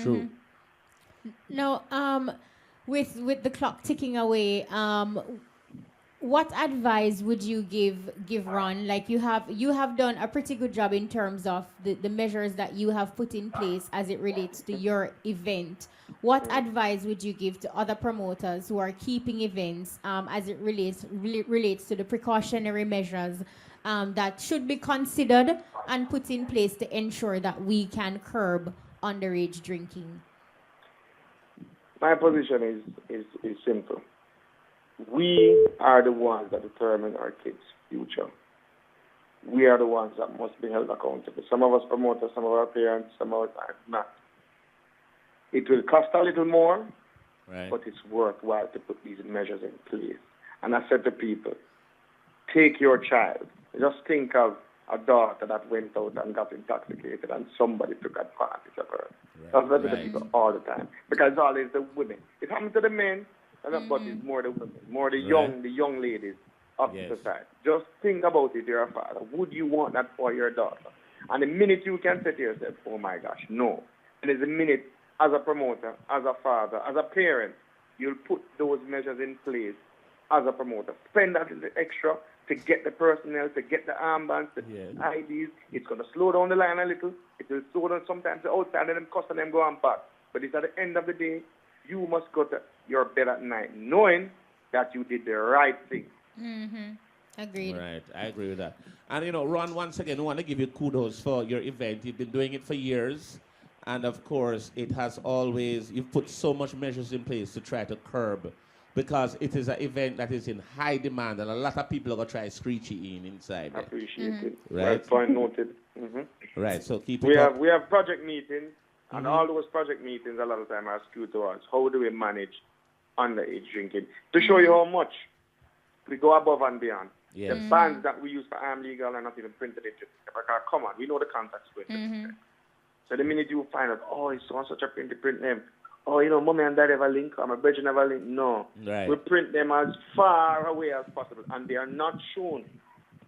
True.
Now, with the clock ticking away, what advice would you give Ron? Like you have done a pretty good job in terms of the measures that you have put in place as it relates to your event. What advice would you give to other promoters who are keeping events as it relates to the precautionary measures that should be considered and put in place to ensure that we can curb underage drinking?
My position is simple. We are the ones that determine our kids' future. We are the ones that must be held accountable. Some of us promoters, some of our parents, some of us are not. It will cost a little more, but it's worthwhile to put these measures in place. And I said to people, take your child. Just think of a daughter that went out and got intoxicated and somebody took advantage of her. That's what the people all the time. Because it's always the women. It happens to the men, but it's more the women, more the young ladies of the society. Just think about it, you're a father. Would you want that for your daughter? And the minute you can say to yourself, oh my gosh, no. And it's the minute, as a promoter, as a father, as a parent, you'll put those measures in place as a promoter. Spend that little extra to get the personnel, to get the armbands, the IDs. It's going to slow down the line a little. It will slow down sometimes the outside and them cost and them go on back. But it's at the end of the day, you must go to your bed at night knowing that you did the right thing.
Mm-hmm. Agreed.
Right, I agree with that. And you know, Ron, once again, I want to give you kudos for your event. You've been doing it for years. And of course, it has always, you've put so much measures in place to try to curb, because it is an event that is in high demand and a lot of people are going to try screechy in inside.
I appreciate it.
Right.
Right, point noted.
Right, so keep it up.
We have project meetings, and all those project meetings a lot of time are skewed towards how do we manage underage drinking. To show you how much we go above and beyond.
Yes.
The bans that we use for armed legal are not even printed into it. Because, come on, we know the context with it. So the minute you find out, oh, it's on such a print name. Oh, you know, mommy and dad have a link, or my brother have a link. No.
Right.
We print them as far away as possible, and they are not shown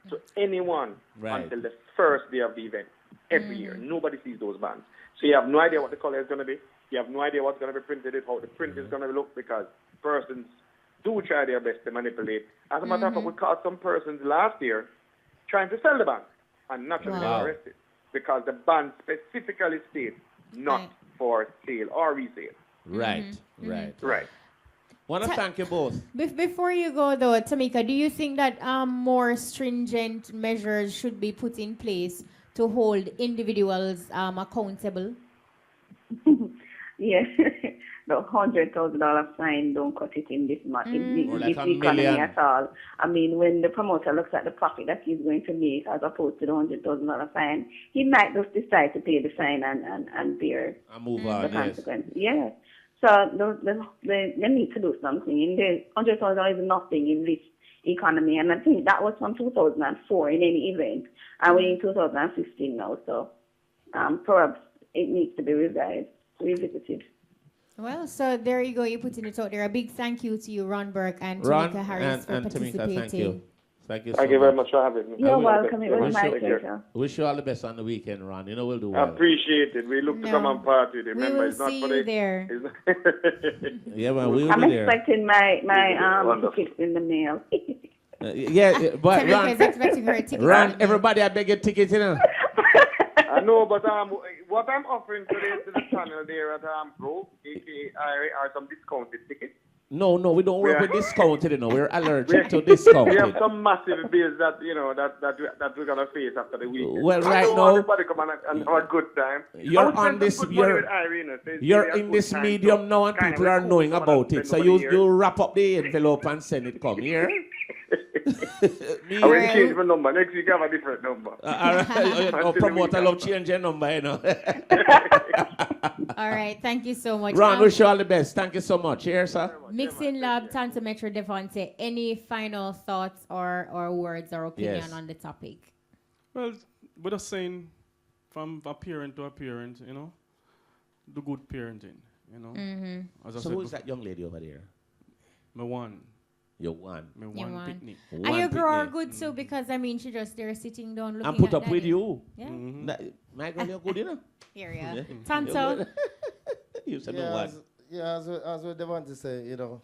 to anyone until the first day of the event. Every year. Nobody sees those bands. So you have no idea what the color is going to be. You have no idea what's going to be printed, how the print is going to look, because persons do try their best to manipulate. As a matter of fact, we caught some persons last year trying to sell the band, and naturally they were arrested, because the band specifically states not for sale or resale.
Right, right.
Right.
Want to thank you both.
Before you go, though, Tamika, do you think that more stringent measures should be put in place to hold individuals accountable?
Yes. The $100,000 fine don't cut it in this economy at all. I mean, when the promoter looks at the profit that he's going to make as opposed to the $100,000 fine, he might just decide to pay the fine and bear the consequence. Yes. So they need to do something. And the $100,000 is nothing in this economy, and I think that was from 2004 in any event, and we're in 2015 now. So perhaps it needs to be revisited.
Well, so there you go. You're putting it out there. A big thank you to you, Ron Burke and
Ron
Tamika Harris for
and
participating.
Tamika, thank you. Thank you so
Thank you very much for having me.
You're welcome. It was my pleasure.
Wish you all the best on the weekend, Ron. You know we'll do well.
I appreciate it. We look to come and party. Remember, it's not for the...
there.
Yeah, man, we will
I'm
be there.
expecting my tickets in the mail.
But
Ron,
Ron, everybody, I beg your ticket, you know.
I know, but what I'm offering today to the channel there at Pro, aka are some discounted tickets.
No, we don't work with discounted, you know. We're allergic to discounted.
We have some massive bills that that we're gonna face after the weekend.
Well, right now,
everybody come and have a good time.
You're on this. You're in this medium now, and people are knowing about it. So you wrap up the envelope and send it. Come here.
I will change my number. Next week I have a different number.
Promoter love change your number, you know.
All right, thank you so much.
Ron, wish you all the best. Thank you so much. Here, sir.
Mixing Lab, Tanto Metro Devonte, any final thoughts or words or opinion on the topic?
Well, we're just saying from a parent to a parent, you know, the good parenting, you know. As I
So
said
who is that young lady over there?
My one.
Your one.
My one picnic.
And your girl are good too, because I mean she just there sitting down looking
and put
at
up with you.
Yeah.
My girl, you're good, you know.
Here, yeah. Tanto.
You said
as what Devonte say, you know,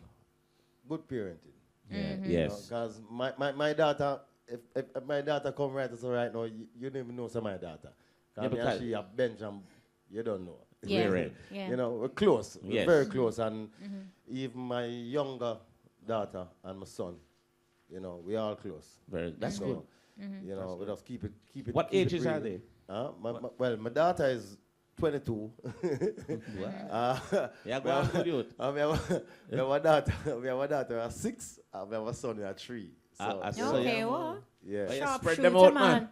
good parenting.
Yes.
Because my daughter, if my daughter come right now, you don't even know some of my daughter. Because she a bench and you don't know.
Yeah.
You know, we're close.
Yes.
We're very close. And even my younger daughter and my son, you know, we are close.
That's good.
You know, we just keep it.
What ages are they?
My daughter is 22.
Yeah, go on, good youth.
We have a daughter at 6, and we have a son at 3. So,
Okay, well.
Yeah.
Spread them out, man.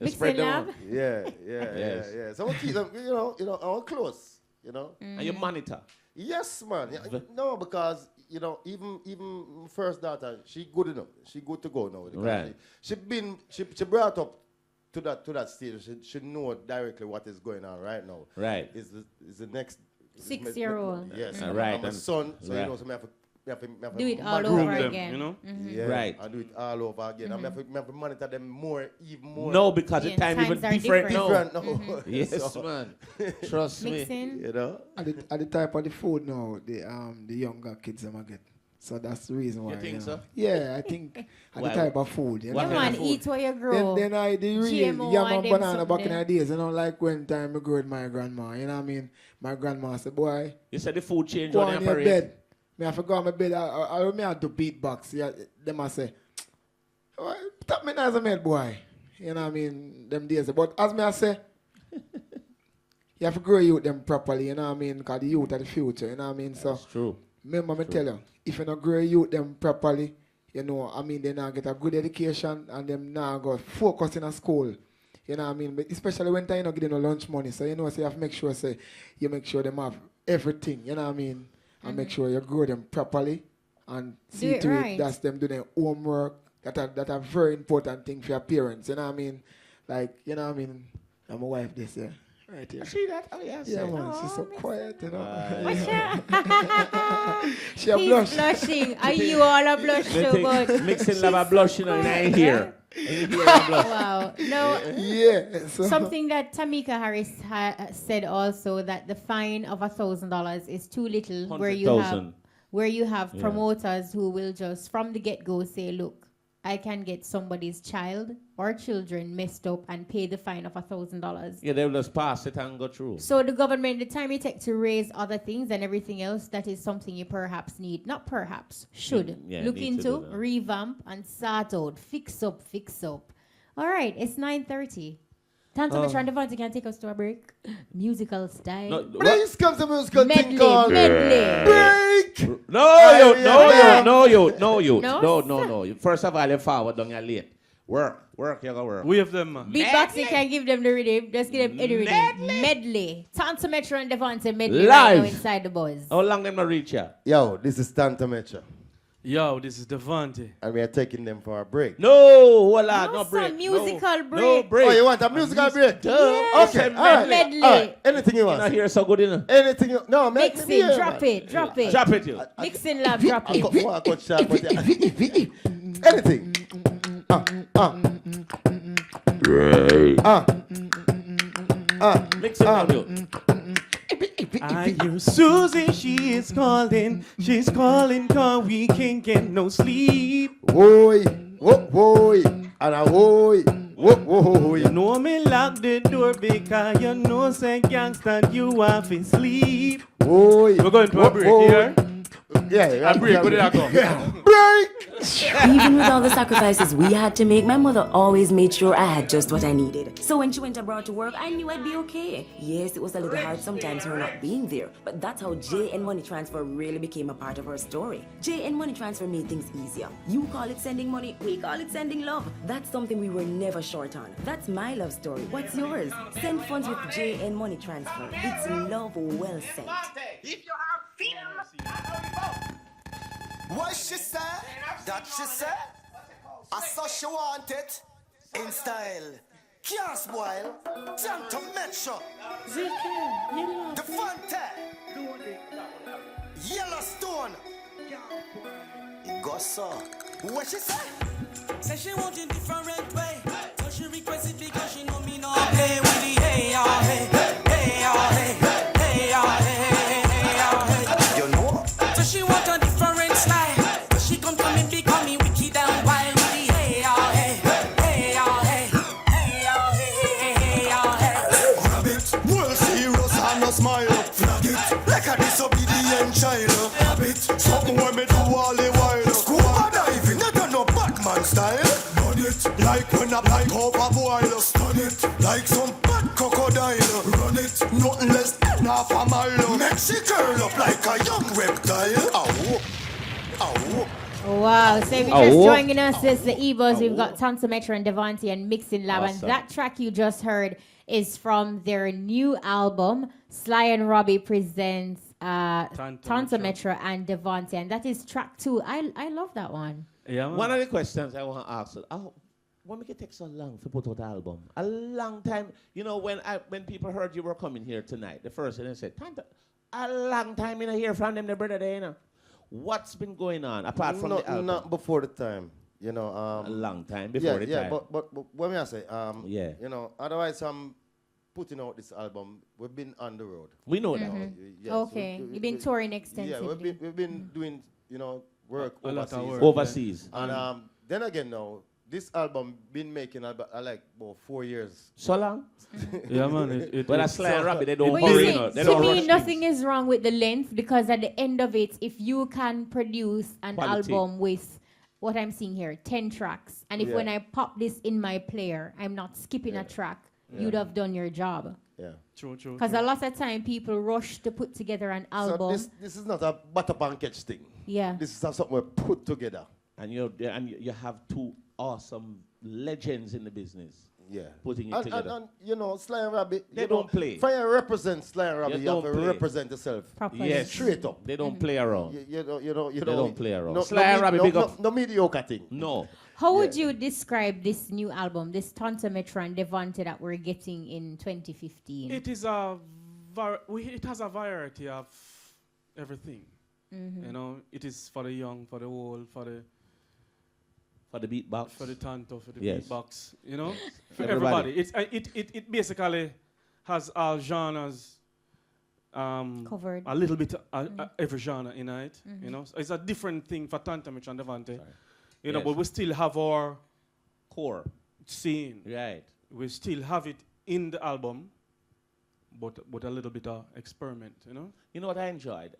Spread them out.
Yeah. So we keep them, you know, our close, you know.
And you monitor.
Yes, man. No, because you know, even first daughter, she good enough. She good to go now.
Right.
She brought up to that stage should know directly what is going on right now.
Right.
Is the next
6-year-old.
Yes.
Right.
I'm a son, so
right.
you know, so I have to
Do it all
groom
over
them,
again.
You know?
Yeah,
Right.
I do it all over again. I have to monitor them even more.
No, because the time even
times are
different now.
Different now.
Yes,
So,
man. Trust me.
Mixing.
you know.
At the type of the food now, the younger kids them get. So that's the reason why.
You think so?
Yeah, I think at the
Why?
type of food. You
What
know?
Yeah,
kind
man,
of food?
eat where you grow.
Then I the real
GMO
yam
and
and
them
banana back in
something
the days, you know, like when time I grew with my grandma, you know what I mean? My grandma said, boy,
You said the food change
go
on
on
your
your bed. Me I forgot my bed. I me had to beatbox. Yeah, them I say, "Oh, tap me nice made boy. You know what I mean? Them days. But as me I say, you have to grow youth them properly, you know what I mean? Because the youth are the future, you know what I mean? So
That's true.
remember me tell you, if you don't grow youth them properly, you know, I mean, they now get a good education and them now go focus in a school. You know what I mean? But especially when time you not getting no lunch money. So you know, so you have to make sure you make sure them have everything, you know what I mean? And make sure you grow them properly and see
it
to
right.
it that's them doing their homework. That are very important thing for your parents, you know what I mean? Like, you know what I mean? I'm a wife this year. Right here.
See that? Oh, yeah.
Yeah, man, she's so quiet, you know.
He's
she a blush.
blushing. Are you all a blush so good?
Mixing lava blush, you know, in I hear.
Wow. No.
Yeah. So.
Something that Tamika Harris said also, that the fine of $1,000 is too little, where you have
Yeah.
promoters who will just from the get-go say, look, I can get somebody's child or children messed up and pay the fine of $1,000.
Yeah, they'll just pass it and go through.
So the government, the time you take to raise other things and everything else, that is something you perhaps need, not perhaps, should look
need to
into,
do that.
revamp and sort out, fix up. All right, it's 9:30. Tanto and Devonte can take us to a break. Musical style.
No,
Please come to musical thing
medley,
called
medley.
Break.
No. First of all, you're forward, don't you late. Work, you gotta work.
We have them, man.
Beatboxing can give them the rhythm. Just give them any rhythm. Medley. Tanto Metro and Devonte medley right now
Live.
inside the buzz.
How long them not reach ya?
Yo, this is Tanto Metro.
Yo, this is Devonte.
And we are taking them for a break.
No, hold on, no
some
break.
musical break.
No break.
Oh, you want a musical break?
Yes.
Okay, all right.
Medley.
All right. Anything you
You
want.
not hear so good, you know?
Anything you... No, make
Mix
me
it,
hear,
drop
man.
it.
Drop it, you.
Mixing lab, drop it.
I got shot, but anything.
Mix it down, you.
I hear Susie, she is calling. She's calling cause we can't get no sleep.
Oi, oi, and a oi, oi.
You know me lock the door because you know say gangsta you have to sleep.
Oi.
We're going to a break here.
Yeah,
A break, where did I go?
Break!
Even with all the sacrifices we had to make, my mother always made sure I had just what I needed. So when she went abroad to work, I knew I'd be okay. Yes, it was a little hard sometimes her not being there, but that's how JN Money Transfer really became a part of her story. JN Money Transfer made things easier. You call it sending money, we call it sending love. That's something we were never short on. That's my love story. What's yours? Send funds with JN Money Transfer. It's love well sent.
If you have feelings,
What she said, that she said, I saw she want it, in style. Can't spoil, Tanto Metro, Devonte, Yellowstone. It goes so. What she say?
Say she want it different way, so she request it because she know me not play with the hey, ah, hey, hey, ah, hey, hey, ah, hey, hey, ah, hey.
You know?
So she want a different style. She come to me because me wicked and wild with the hey, ah, hey, hey, ah, hey, hey, ah, hey, hey, ah, hey.
Grab it, well serious and a smile. Flag it, like a disobedient child. Grab it, something where me do all the while. Scuba diving, you don't know Batman style. Run it, like when I like over boil. Stun it, like some bad crocodile. Run it, nothing less than half a mile. Make she curl up like a young reptile. Ow, ow.
Wow, so if you're just joining us, it's the E-Buzz. We've got Tanto Metro and Devonte and Mixing Lab.
Awesome.
And that track you just heard is from their new album, Sly and Robbie Presents Tanto Metro and Devonte. And that is track 2. I love that one.
Yeah, man.
One of the questions I want to ask, When we get take so long to put out the album? A long time. You know, when people heard you were coming here tonight, the first thing they said, Tanto, a long time in hear from them, the brother there, you know. What's been going on apart from the album?
Not before the time, you know.
A long time before the time.
Yeah, but what may I say?
Yeah.
You know, otherwise I'm putting out this album. We've been on the road.
We know that.
Yes,
Okay, you've been touring extensively.
Yeah, we've been doing, you know, work
A lot of
overseas.
work,
Overseas.
And then again now, this album been making I like about 4 years.
So long?
Yeah, man.
But that's Sly and Rabbit, they don't
But
hurry,
you
you know.
see,
They
to
don't
me,
rush
nothing is wrong with the length because at the end of it, if you can produce an
Quality.
album with what I'm seeing here, 10 tracks, and if
Yeah.
when I pop this in my player, I'm not skipping a track, you'd have done your job.
Yeah.
True.
Because a lot of time people rush to put together an album.
So this is not a butter pancake thing.
Yeah.
This is something we put together.
And you have two awesome legends in the business.
Yeah.
Putting it together.
And you know, Sly and Rabbit,
They
you
don't
know,
play.
If I represent Sly and Rabbit,
You
you have
don't
to
play.
represent yourself.
Properly.
Yes.
Straight up.
They don't play around.
You know,
They don't play around.
No,
Sly and Rabbit, big up.
no mediocre thing.
No.
How would you describe this new album, this Tanto Metro and Devonte that we're getting in 2015?
It is it has a variety of everything. You know, it is for the young, for the old, for the
beatbox,
for the Tanto, for the
Yes.
beatbox. You know, for
Everybody.
everybody. It basically has all genres.
Covered.
A little bit every genre in it. You know, so it's a different thing for Tanto Mitch and Devonte. You know,
Yes.
but we still have our
core
scene.
Right.
We still have it in the album, but a little bit of experiment. You know.
You know what I enjoyed?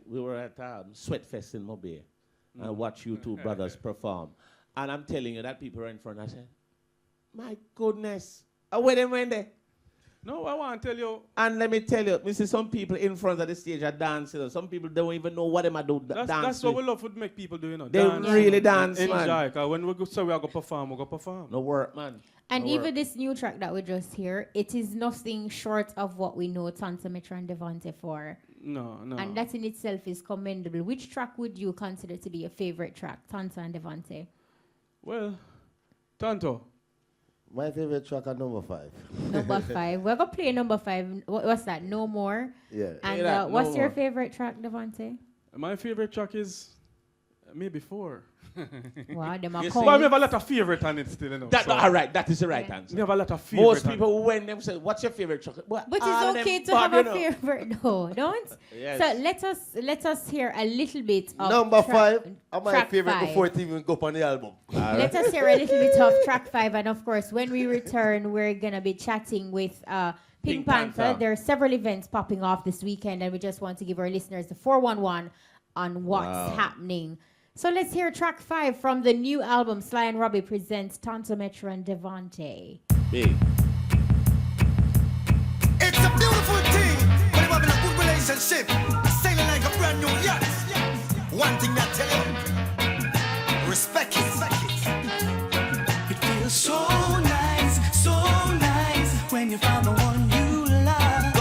We were at Sweatfest in Mobile and watched you two brothers perform. And I'm telling you that people are in front. I said, my goodness, where them went there?
No, I want to tell you.
And let me tell you, me see some people in front of the stage are dancing. Some people don't even know what them are doing.
That's what we love to make people do, you know.
They
dance,
really dance,
enjoy.
man.
Because when we go, so we are going to perform, we go perform.
No work, man.
And
No
even
work.
this new track that we just hear, it is nothing short of what we know Tanto Metro and Devonte for.
No.
And that in itself is commendable. Which track would you consider to be your favorite track, Tanto and Devonte?
Well, Tanto.
My favorite track at number 5.
Number 5. We're going to play number 5. What's that? No More?
Yeah.
And what's your favorite track, Devonte?
My favorite track is maybe 4.
Wow, them are
But
cold.
we have a lot of favorite on it still, you know.
All right, that is the right answer.
We have a lot of favorite.
Most people, when them say, what's your favorite chocolate? Well,
But
all
it's okay
them
to have
bad,
a
you know.
favorite, though, don't?
Yes.
So let us hear a little bit of
Number
track-
5 are my
track
favorite
5.
before it even go up on the album.
Let us hear a little bit of track 5, and of course, when we return, we're gonna be chatting with Pink Panther. There are several events popping off this weekend, and we just want to give our listeners the 411 on what's happening. So let's hear track 5 from the new album. Sly and Robbie presents Tanto Metro and Devonte.
Big.
It's a beautiful thing, but we're having a good relationship. Sailing like a brand new yacht. One thing I tell you, respect it.
It feels so nice when you found the one you love.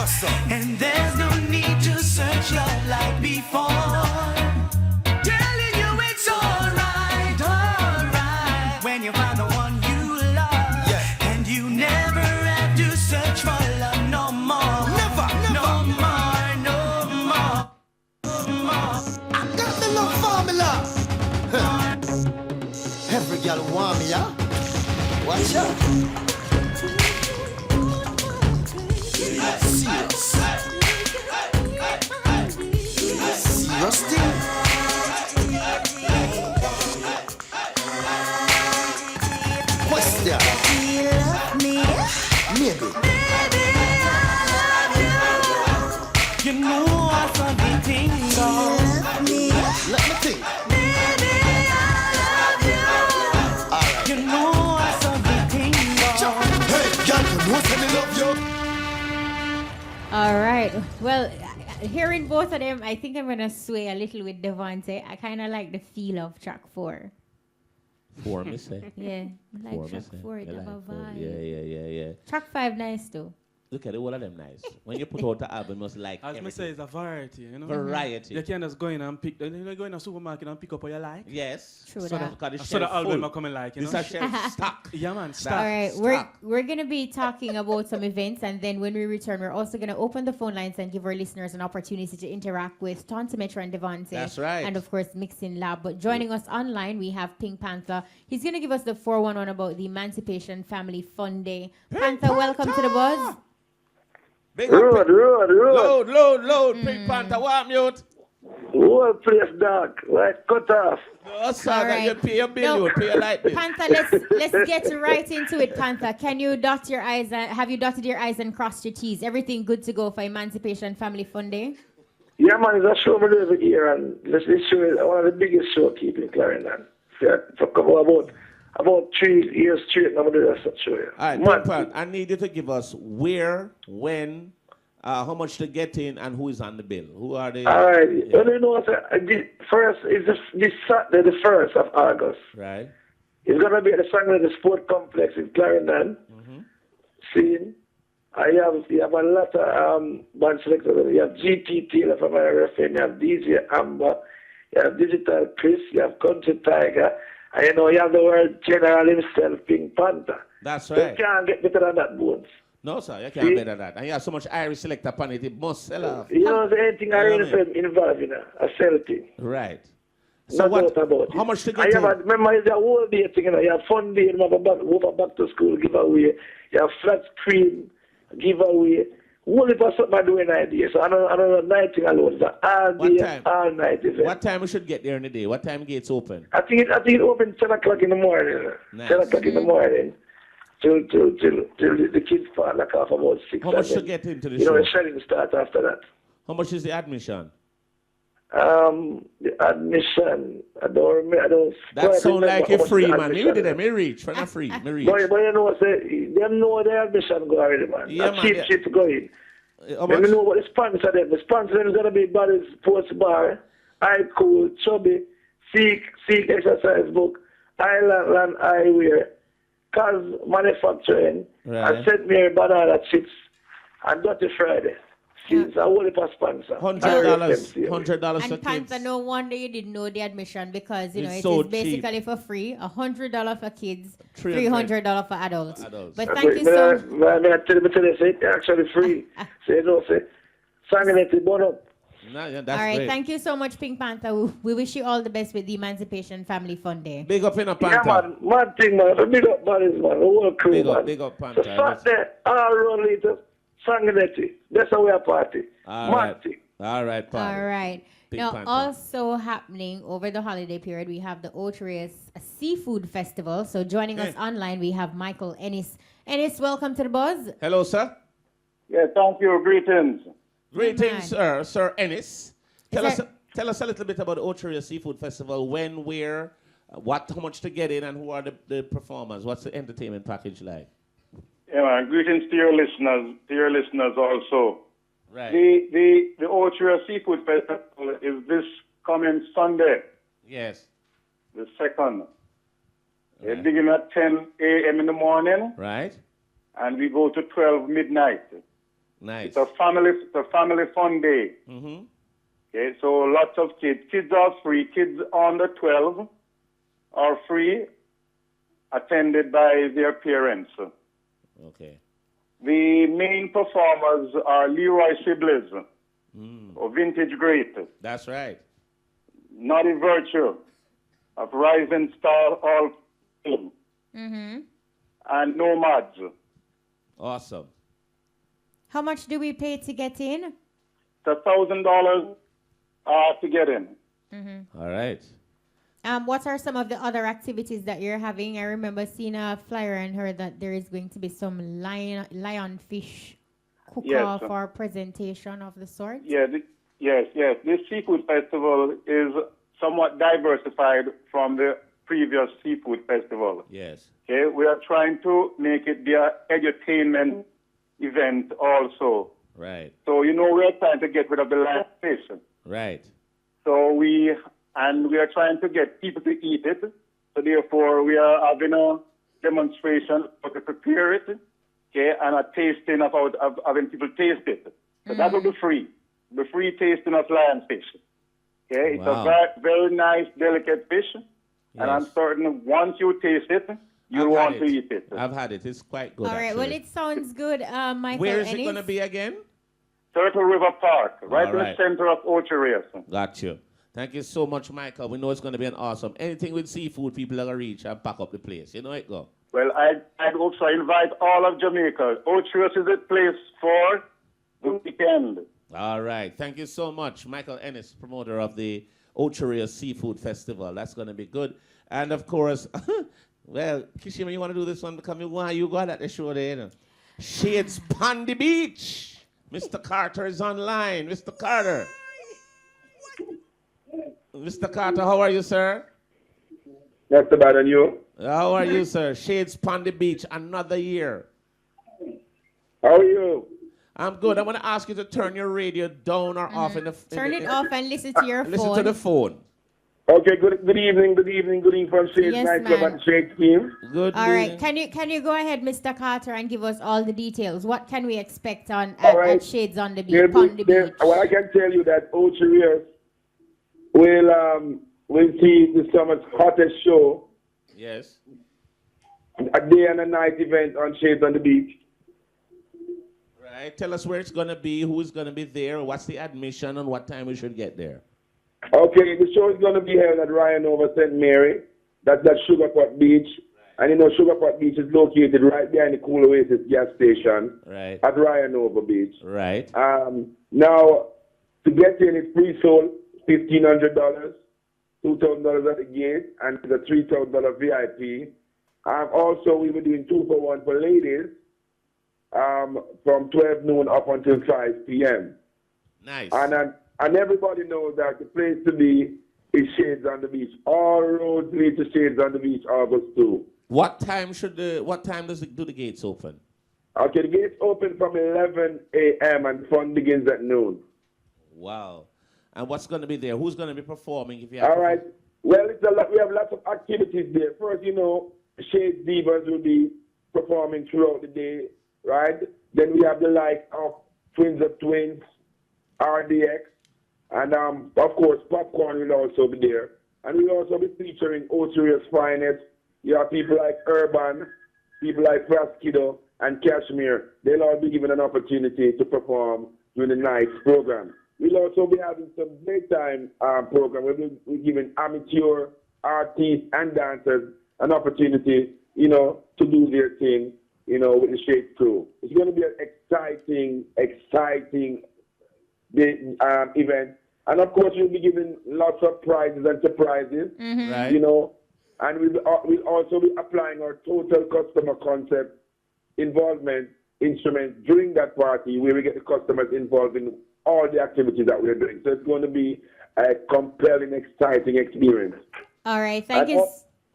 And there's no need to search love like before. Telling you it's alright, when you find the one you love. And you never have to search for love no more. No more.
I got the love formula. Every girl want me, yeah? Watch out. Serious. Serious thing. What's that?
Do you love me?
Maybe.
You know I saw the tingle.
Let me think.
You know I saw the tingle.
Hey, girl, you know I love you.
All right. Well, hearing both of them, I think I'm going to sway a little with Devonte. I kind of like the feel of track 4.
4, me say.
Yeah, I like
Four, me
track
say.
4. It
I
have a
like 4.
vibe.
Yeah.
Track 5 nice too.
Look at it, all of them nice. When you put out the album, you must like
As
everything.
me say, it's a variety, you know.
Variety.
You can't just go in and pick. You know, go in a supermarket and pick up what you like.
Yes.
True
So
that.
the album are coming like, you
This
know.
a shelf stock.
Yeah, man. Stock.
All right,
Stock.
we're gonna be talking about some events, and then when we return, we're also gonna open the phone lines and give our listeners an opportunity to interact with Tanto and Devonte.
That's right.
And of course, Mixing Lab. But joining us online, we have Pink Panther. He's gonna give us the 411 about the Emancipation Family Fun Day. Panther, welcome to the buzz.
Big
Road.
Load, Pink Panther, what mute?
Whole place dark, like cut off.
No, sir,
All
that
right.
you pay your bill,
No,
you pay your light bill.
Panther, let's get right into it, Panther. Can you dot your I's and have you dotted your I's and crossed your T's? Everything good to go for Emancipation Family Fun Day?
Yeah, man, it's a show me do every year, and this show is one of the biggest show keeping Clarendon. For a couple about 3 years straight, I'm doing that show. Yeah.
All right, Pink Panther, I need you to give us where, when, how much to get in, and who is on the bill. Who are they?
All right, you know what? First is this Saturday, the 1st of August.
Right.
It's going to be at the Sangre Sport Complex in Clarendon. Scene. You have a lot of band selectors. You have GT Taylor from RFM, you have DJ Amber, you have Digital Chris, you have Country Tiger, and you have the world general himself, Pink Panther.
That's
You
right.
can't get better than that, Bones.
No, sir, you can't better that. And you have so much Irish select upon it, it must sell off.
You know, there's anything I really involved in a sell thing.
Right.
So
what?
About it.
How much to
And
get
you
in?
have remember, it's a whole day thing. You have fun day, you have a back to school giveaway. You have flat screen giveaway. Whole heap of something I do in idea. So I don't know night thing alone. It's an all day, all night event.
What time we should get there in the day? What time gates open?
I think it opens 10 o'clock in the morning.
Nice.
10 o'clock in the morning. Till the kids part like off about 6.
How much to get into the
You
show?
know, the selling start after that.
How much is the admission?
The admission, I don't remember.
That sound like
a
a free, man. Me did them, me reach. For not free, me reach.
But you know, say, them know the admission go already, man.
Yeah, man, yeah.
Cheap to go in.
How
Let
much?
me know what the sponsor them. The sponsor them is going to be Body's Sports Bar, I Cool, Chubby, Seek Exercise Book, Island Eyewear, Cause Manufacturing,
Right.
and St. Mary Banana Chips, and Dirty Friday. It's a whole heap of sponsor.
$100 for
And Panther,
kids.
no wonder you didn't know the admission because you know
It's
it
so
is basically for free. $100 for kids,
$300
$300 for adults.
Adults.
But thank you so much.
I tell you, say it's actually free. So you know, say, Sanganetti, bon up.
Nah, yeah,
All
that's
right,
great.
thank you so much, Pink Panther. We wish you all the best with the Emancipation Family Fun Day.
Big up in a
Yeah,
Panther.
man, mad thing, man. Big up bodies, man. The whole crew,
Big
man.
up, big up Panther.
So Saturday, all road later, Sanganetti. That's how we are party.
All
Mad
right.
thing.
All right, Panther.
All right.
Pink
Now,
Panther.
also happening over the holiday period, we have the Otrius Seafood Festival. So joining us online, we have Michael Ennis. Ennis, welcome to the buzz.
Hello, sir.
Yeah, thank you. Greetings.
Greetings, sir. Sir Ennis. Tell
Is
us a little bit about the Oteria Seafood Festival. When, where, how much to get in, and who are the performers? What's the entertainment package like?
Yeah, man. Greetings to your listeners also.
Right.
The Oteria Seafood Festival is this coming Sunday,
Yes.
the 2nd. It begins at 10 a.m. in the morning,
Right.
and we go to 12 midnight.
Nice.
It's a family fun day.
Mm-hmm.
Okay, so lots of kids. Kids are free. Kids under 12 are free, attended by their parents.
Okay.
The main performers are Leroy Sibley's, or Vintage Great,
That's right.
Naughty Virtue, of Rising Star All Film,
Mm-hmm.
and Nomads.
Awesome.
How much do we pay to get in?
It's $1,000 to get in.
Mm-hmm.
All right.
What are some of the other activities that you're having? I remember seeing a flyer and heard that there is going to be some lionfish cook-off or presentation of the sort.
Yeah, yes. This seafood festival is somewhat diversified from the previous seafood festival.
Yes.
Okay, we are trying to make it be an entertainment event also.
Right.
So, we are trying to get rid of the live fish.
Right.
So we are trying to get people to eat it. So therefore, we are having a demonstration how to prepare it okay, and a tasting of having people taste it. So that will be free. The free tasting of lionfish. Okay, it's a very, very nice, delicate fish, and I'm certain once you taste it, you'll want to eat it.
I've had it. It's quite good.
All right.
actually.
Well, it sounds good, Michael.
Where is it
Ennis.
going to be again?
Turtle River Park, right
All
in
right.
the center of Ocho.
Got you. Thank you so much, Michael. We know it's going to be an awesome. Anything with seafood, people are going to reach and pack up the place. You know it go.
Well, I'd also invite all of Jamaica. Ocho is a place for the weekend.
All right. Thank you so much, Michael Ennis, promoter of the Ocho Seafood Festival. That's going to be good. And, of course, well, Kishima, you want to do this one? Because you got at the show there. You know. Shades Pandy Beach. Mr. Carter is online. Mr. Carter. Mr. Carter, how are you, sir?
Not too bad, and you?
How are you, sir? Shades Pandy Beach, another year.
How are you?
I'm good. I want to ask you to turn your radio down or off in the...
Turn it off and listen to your phone.
Listen to the phone.
Okay, good evening from Shades
Yes,
Nightclub
ma'am.
and Shades team.
Good
All right. Can you go ahead, Mr. Carter, and give us all the details? What can we expect
All
at
right.
Shades on the Beach? Beach?
Well, I can tell you that Ocho will see the summer's hottest show,
Yes.
a day and a night event on Shades on the Beach.
Right. Tell us where it's going to be, who is going to be there, what's the admission, and what time we should get there.
Okay, the show is going to be held at Ryan over St. Mary. That's at Sugar Pot Beach. And you know, Sugar Pot Beach is located right behind the Cool Oasis gas station
Right.
at Ryan over Beach.
Right.
Now, to get in, it's pre-sold, $1,500, $2,000 at the gate, and the $3,000 VIP. Also, we were doing 2-for-1 for ladies from 12 noon up until 5 p.m.
Nice.
And everybody knows that the place to be is Shades on the Beach. All roads lead to Shades on the Beach, August 2.
What time does do the gates open?
Okay, the gates open from 11 a.m. and fun begins at noon.
Wow. And what's going to be there? Who's going to be performing? If you
All right. Well, we have lots of activities there. First, you know, Shades Divas will be performing throughout the day, right? Then we have the likes of Twins of Twins, RDX, and of course, Popcorn will also be there. And we'll also be featuring Ocho's finest. You have people like Urban, people like Fraskido, and Cashmere. They'll all be given an opportunity to perform during the night's program. We'll also be having some daytime program. We're giving amateur artists and dancers an opportunity, you know, to do their thing, you know, with the Shades crew. It's going to be an exciting event. And of course, we'll be giving lots of prizes and surprises,
Right.
you know. And we'll also be applying our total customer concept involvement instrument during that party, where we get the customers involved in all the activities that we're doing. So it's going to be a compelling, exciting experience.
All right. Thank you.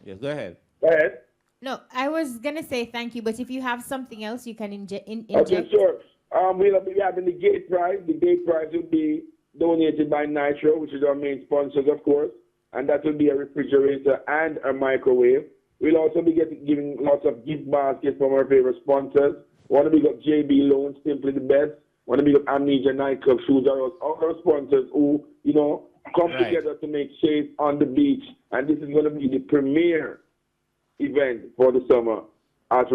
Yes, go ahead.
Go ahead.
No, I was going to say thank you, but if you have something else, you can inject.
Okay, sure. We'll be having the gate prize. The gate prize will be donated by Nitro, which is our main sponsors, of course. And that will be a refrigerator and a microwave. We'll also be giving lots of gift baskets from our favorite sponsors. One of them got JB Loans, Simply the Best. One of them got Amnesia Nightclub, Shoes Are Us. All our sponsors who, you know, come together to make Shades on the Beach. And this is going to be the premier event for the summer at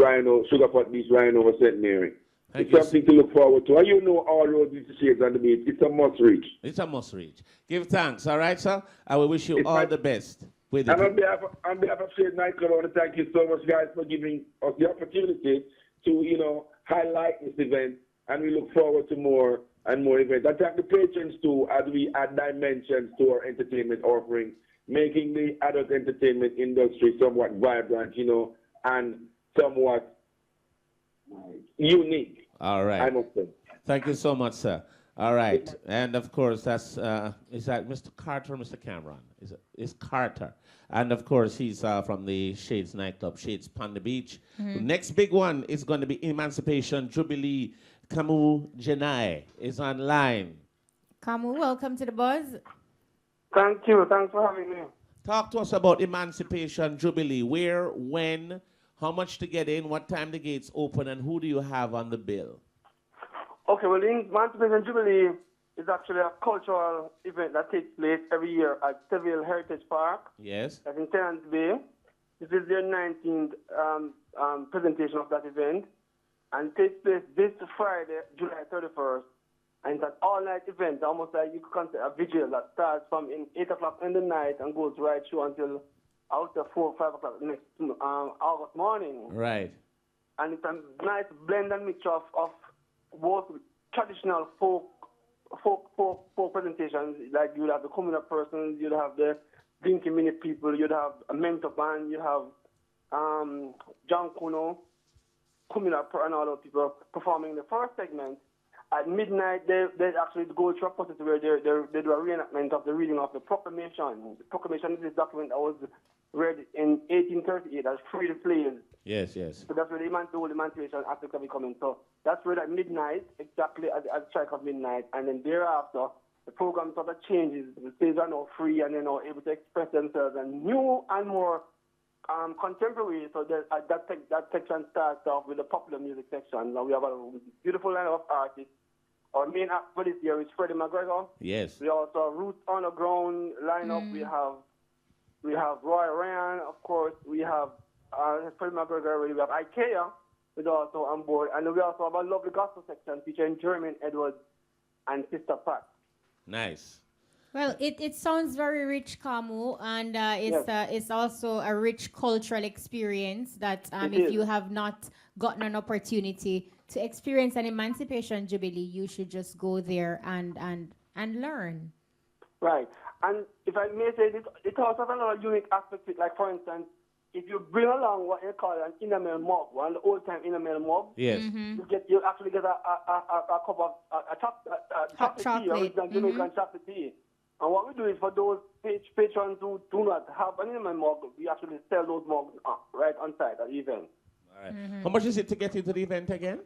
Sugar Pot Beach, Ryan over St. Mary. It's something to look forward to. And you know all roads lead to Shades on the Beach. It's a must reach.
It's a must reach. Give thanks, all right, sir? I will wish you all the best. With
And
it.
on behalf of Shades Nightclub, I want to thank you so much, guys, for giving us the opportunity to, you know, highlight this event. And we look forward to more and more events. I thank the patrons, too, as we add dimensions to our entertainment offering, making the adult entertainment industry somewhat vibrant, you know, and somewhat unique.
All right.
I must say.
Thank you so much, sir. All right. And of course, is that Mr. Carter or Mr. Cameron? It's Carter. And of course, he's from the Shades nightclub, Shades Panda Beach.
Mhm.
The next big one is going to be Emancipation Jubilee. Camus Janai is online.
Camus, welcome to the buzz.
Thank you. Thanks for having me.
Talk to us about Emancipation Jubilee. Where, when, How much to get in? What time the gates open? And who do you have on the bill?
Okay, well, the Emancipation Jubilee is actually a cultural event that takes place every year at Seville Heritage Park.
Yes.
That's in Tenants Bay. This is their 19th presentation of that event. And it takes place this Friday, July 31st. And it's an all-night event, almost like you could consider a vigil that starts from 8 o'clock in the night and goes right through until after 4 or 5 o'clock next August morning.
Right.
And it's a nice blend and mixture of both traditional folk presentations, like you'd have the communal persons, you'd have the Dinky Minute people, you'd have a mentor band, you have John Kuno, communal and all those people performing the first segment. At midnight, they actually go through a process where they do a reenactment of the reading of the proclamation. The proclamation is this document that was read in 1838 as free the slaves.
Yes, yes.
So that's where the whole emancipation aspect of it coming. So that's read at midnight, exactly at the strike of midnight, and then thereafter, the program sort of changes. The slaves are now free and they're now able to express themselves and new and more contemporary. So that section starts off with the popular music section. Now we have a beautiful line of artists. Our main act for this year is Freddie McGregor.
Yes.
We also have Roots Underground lineup. We have Roy Ryan, of course. We have Freddie McGregor. We have IKEA, who's also on board. And we also have a lovely gospel section featuring Jermaine Edwards and Sister Pat.
Nice.
Well, it sounds very rich, Kamu, and it's also a rich cultural experience that if you have not gotten an opportunity to experience an Emancipation Jubilee, you should just go there and learn.
Right. And if I may say, it also has another unique aspect to it. Like, for instance, if you bring along what you call an enamel mug, one old-time enamel mug,
yes.
you actually get a cup of chocolate tea, original Jamaican chocolate tea. And what we do is for those patrons who do not have an enamel mug, we actually sell those mugs right on site at the event.
All right. How much is it to get into the event again?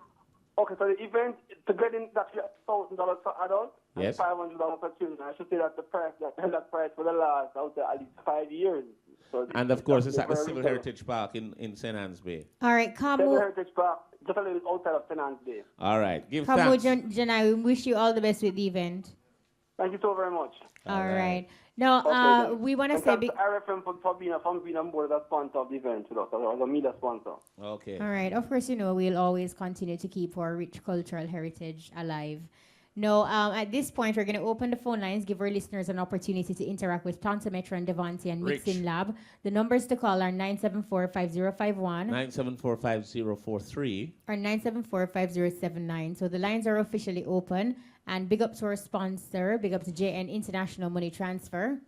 Okay, so the event, to get in, that's $1,000 for adults
Yes.
and $500 for children. I should say that's the price, that price for the last, I would say, at least 5 years. So
And of course, it's at the Civil Heritage Park in St. Anne's Bay.
All right,
Civil
Kamu.
Heritage Park, just a little bit outside of St. Anne's Bay.
All right. Give
Kamu,
thanks.
Janai, we wish you all the best with the event.
Thank you so very much.
All right. Now,
Okay,
we want to
and
say...
thanks to RFM for being on board as a sponsor of the event with us, as a media sponsor.
Okay.
All right. Of course, we'll always continue to keep our rich cultural heritage alive. Now, at this point, we're going to open the phone lines, give our listeners an opportunity to interact with Tanto, Metro, and Devonte and Mixing Lab. The numbers to call are 974-5051
974-5043
or 974-5079. So the lines are officially open. And big up to our sponsor, big up to JN International Money Transfer.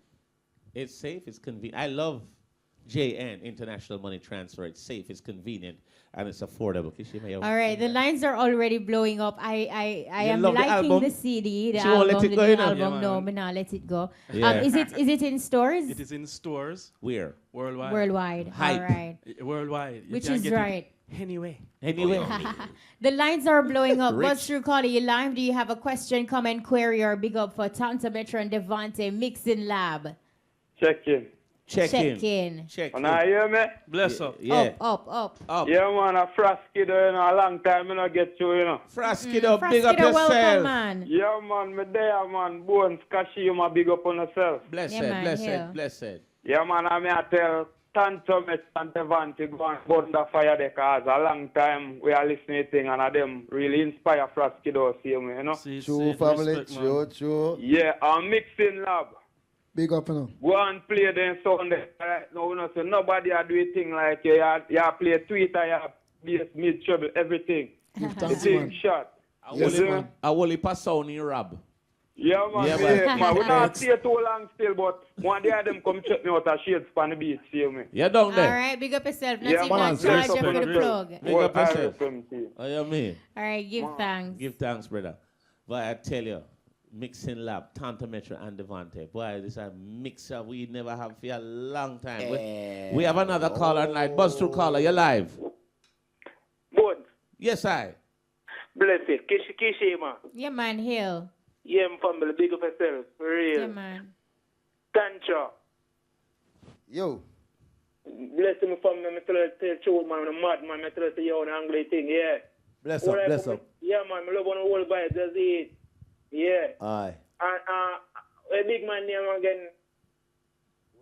It's safe, it's convenient. I love JN International Money Transfer. It's safe, it's convenient, and it's affordable.
All right, the lines are already blowing up. I am
love the
liking
album?
the CD, the
She won't
album,
let it
the
go,
new
you know?
album.
Yeah,
No,
man.
me not let it go.
Yeah.
Is it in stores?
It is in stores.
Where?
Worldwide.
Worldwide.
Hype.
All right.
Worldwide. You
Which
can
is
get it
right.
Anyway.
Anyway.
The lines are blowing up.
Rich.
What's through calling you live? Do you have a question, comment, query, or big up for Tanto, Metro, and Devonte Mixing Lab?
Check in.
Check in.
Check in.
And I hear me?
Bless up.
Yeah.
Up.
Yeah, man, a Frosky, a long time I not get you,
Frosky, big up yourself.
Welcome, man.
Yeah, man, me there, man. Bones, Kashi, you ma big up on yourself.
Blessed,
Yeah, man,
blessed.
Yeah, man, I may tell Tanto, Met, and Devonte go and burn the fire there, cause a long time we are listening to thing, and them really inspire Frosky, see me,
True, family, true.
Yeah, I'm Mixing Lab.
Big up,
Go and play them sound right now, so nobody are doing thing like you play Twitter, you bass, mid, treble, everything.
Give
The
thanks,
thing
man.
shot.
Yes, man.
I will pass sound in Rob.
Yeah, man.
Yeah,
Yeah,
man.
man. We not stay too long still, but one day them come check me out of shades on the beach, see me.
Yeah, down
All
there.
right, big up yourself. Not
Yeah,
even
man.
charge
Bless
you
up
for the
and
plug.
Big up yourself.
RFM.
Oh, you mean?
All right, give thanks.
Give thanks, brother. But I tell you, Mixing Lab, Tanto, Metro, and Devonte. Boy, this is a mixer we never have for a long time. We have another caller tonight. Buzz through caller, you're live.
Bones.
Yes, I.
Bless it. Kishi, man.
Yeah, man, Hill.
Yeah, my family, big up yourself. For real.
Yeah, man.
Tancho.
Yo.
Bless him from me, I tell you, man, I'm a mad man, I tell you, you're an angry thing, yeah.
Bless up, bless up.
Yeah, man, I love on the whole vibe, that's it. Yeah.
Aye.
And a big man name again,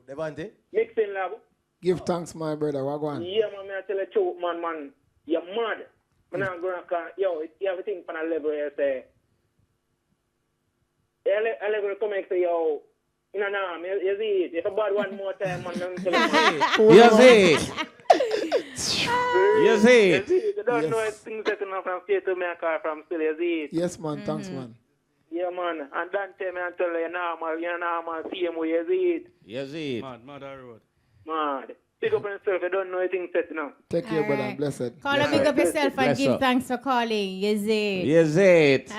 Devonte?
Mixing Lab.
Give thanks, my brother. Wagwan.
Yeah, man, I tell you, man, you're mad. I'm not going to, yo, you have a thing on a level here, say. I level come and say, yo, no, you see it. If I bad one more time, man, I'm telling you.
You see it. You see it.
You don't know things that you know from state to America from still, you see it.
Yes, man. Thanks, man.
Yeah, man. And Dante, man, tell you, you're normal, same way, you see it.
You see it.
Mad road.
Mad. Pick up yourself, you don't know things set now.
Take care, brother. Blessed.
Call and pick up yourself and
Bless
give
up.
thanks for calling. You see it.
You see it.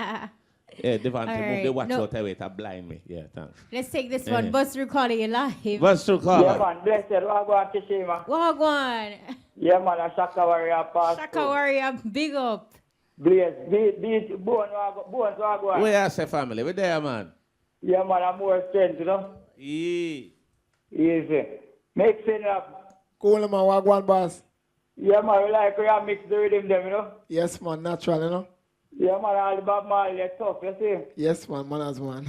Yeah, Devonte,
All
move
right.
the watch
No.
out away to blind me. Yeah, thanks.
Let's take this one. Bus through calling you live.
Bus through calling.
Yeah, man, blessed. Wagwan, Kishima.
Wagwan.
Yeah, man, a Shaka Warrior pass.
Shaka Warrior, big up.
Blaze, beat, Bones, Wagwan.
Where you say family? Where there, man?
Yeah, man, I'm more strength, you know.
Yeah.
Easy. Mixing up.
Cool, man. Wagwan, boss.
Yeah, man, we like we have mixed the rhythm, them, you know.
Yes, man. Natural, you know.
Yeah, man, all the Bob Marley, it's tough, you see.
Yes, man. Manners, man.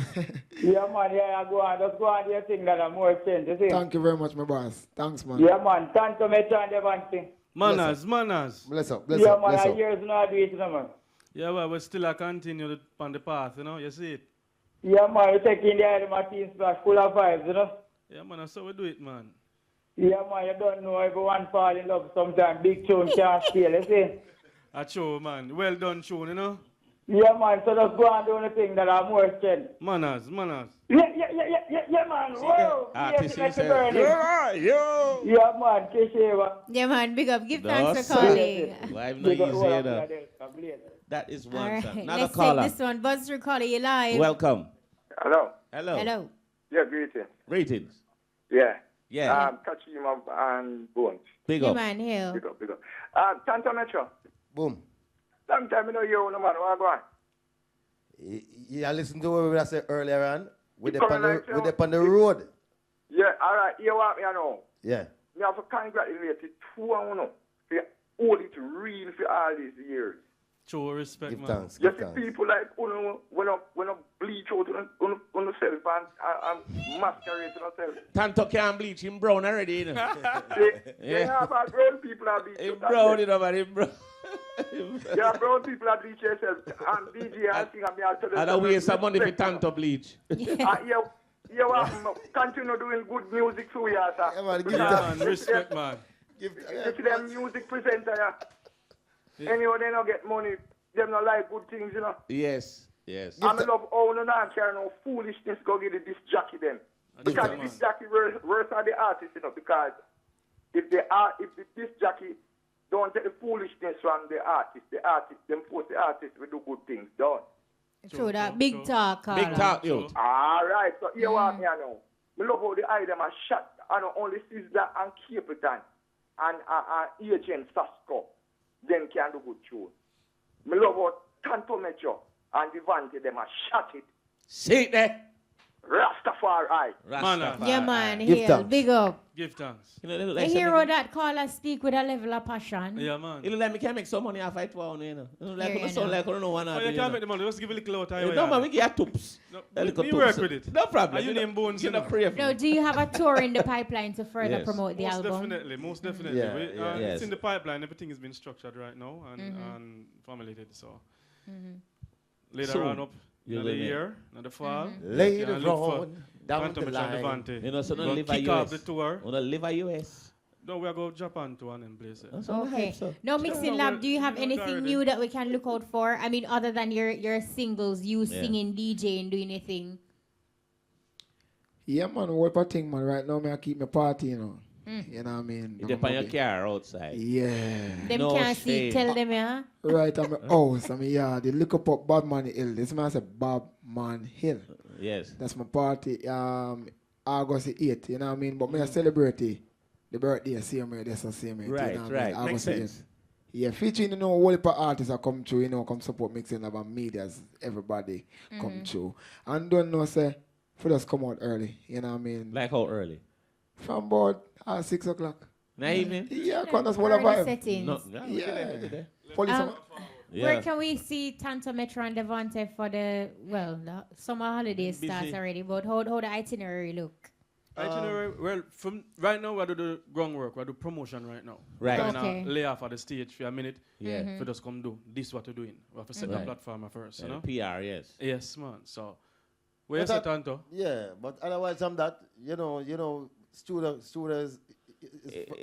Yeah, man, yeah, go on, just go on, do your thing that I'm more strength, you see.
Thank you very much, my boss. Thanks, man.
Yeah, man, Tanto, Metro, and Devonte.
Manners.
Bless up,
Yeah, man, I years now do it, you know, man.
Yeah, well, we still continue on the path, you know, you see it.
Yeah, man, we take in the Ida Martin splash full of vibes, you know.
Yeah, man, that's how we do it, man.
Yeah, man, you don't know everyone fall in love sometimes. Big tune can't steal, you see.
A show, man. Well done show, you know.
Yeah, man, so just go and do the thing that I'm more strength.
Manners.
Yeah, man. Whoa.
Artist
Yeah,
himself.
Yo.
yeah, man, Kisheva.
Yeah, man, big up. Give
No,
thanks for
sir.
calling.
Live no easy, you know. That is
All
one,
right,
sir. Another
let's
caller.
take this one. Buzz through calling you live.
Welcome.
Hello.
Hello.
Hello.
Yeah, greetings.
Greetings.
Yeah.
Yeah.
Kachima and Bones.
Big
Yeah,
up.
man, hell.
Big up. Tanto Metro.
Boom.
Long time you know you, no man. Wagwan.
Yeah, listen to what I said earlier on. We're
You
up
coming like
on the road.
Yeah, all right. You want me to know.
Yeah.
Me have to congratulate you two and one for all it real for all these years.
Show respect,
Give
man.
thanks.
You
Give
see
thanks.
people like when I bleach out on yourself and masquerade to yourself.
Tanto can bleach him brown already, you know.
Yeah, but brown people are bleach.
Him brown, you know, man. Him brown.
Yeah, brown people are bleach yourself. And DJ and thing and me I'll tell you.
And I waste some money for Tanto bleach.
Yeah, continue doing good music for you, sir.
Yeah, man, give
Yeah,
thanks.
man. Respect, man.
You see them music presenter, yeah. Anyway, they don't get money. Them not like good things, you know.
Yes, yes.
I love how no not care no foolishness go get the disc jockey then. Because the disc jockey worse are the artist, you know, because if the disc jockey don't take the foolishness from the artist them force the artist will do good things, done.
True that. Big talk, caller.
Big talk, you.
Alright, so here what me I know. Me love how the eye them are shot. I know only Sizzler and Capleton and Agent Sasko then can do good tune. Me love how Tanto Metro and Devonte them are shot it.
See it there.
Rastafari.
Yeah, man.
Give
Hell.
thanks.
Big up.
Give thanks.
You know, they look
The
like
hero
something-
that caller speak with a level of passion.
Yeah, man.
You know, like me can make some money off it for you know. You know, like
Here
you
you
sound
know.
like I don't know one
Oh,
of
you
you
can't
know.
make the money. Just give a little out.
No, man, we get toops.
No,
A little
we
toops.
work with it.
No problem.
Are you name Bones,
You
you
know,
know?
pray for
No,
me.
do you have a tour in the pipeline to further
Yes.
promote the
Most
album?
Most definitely.
Yeah,
We,
yeah.
Yes.
It's in the pipeline. Everything has been structured right now and formulated. So later
Soon.
on up
You're
in the
gonna-
year, in the fall,
Later
you can look for
on, down
Tanto
the
Metro and
line.
Devonte.
You know, so
We're
don't
gonna
live a
kick off
US.
the tour.
Wanna live a US.
No, we are going to Japan to one and place it.
That's all
Okay.
hype, so.
No, Mixing
No,
Lab,
we're-
do you have
we're
anything
already-
new that we can look out for? I mean, other than your singles, you
Yeah.
singing, DJing, doing anything?
Yeah, man. What a thing, man. Right now, me I keep my party, you know. You know what I mean?
You dip on your car outside.
Yeah.
Them
No
can't see.
shame.
Tell them, yeah?
Right, I'm a house. I mean, yeah, they look up Bob Man Hill. This man say Bob Man Hill.
Yes.
That's my party. August the 8th, you know what I mean? But me I celebrate it. The birthday, same way, that's the same way.
Right,
you know what I
right.
mean?
Makes
August the
sense.
8th. Yeah, featuring, you know, a whole heap of artists that come through, you know, come support Mixing Lab and medias, everybody come through. And don't know, say, for us come out early, you know what I mean?
Like how early?
From about 6 o'clock.
Na evening?
Yeah, because that's what I
Early
vibe.
settings.
No, yeah, we did there.
Police.
Where can we see Tanto, Metro, and Devonte for the summer holidays
Busy.
starts already? But how the itinerary look?
Itinerary, well, from right now, we do the groundwork, we do promotion right now.
Right.
We're
Okay.
gonna lay off at the stage for a minute.
Yeah.
Mhm.
For just come do this what we're doing. We have to set the
Right.
platform first, you
Yeah,
know?
PR, yes.
Yes, man. So, where
But
you say,
that-
Tanto?
Yeah, but otherwise I'm that, students is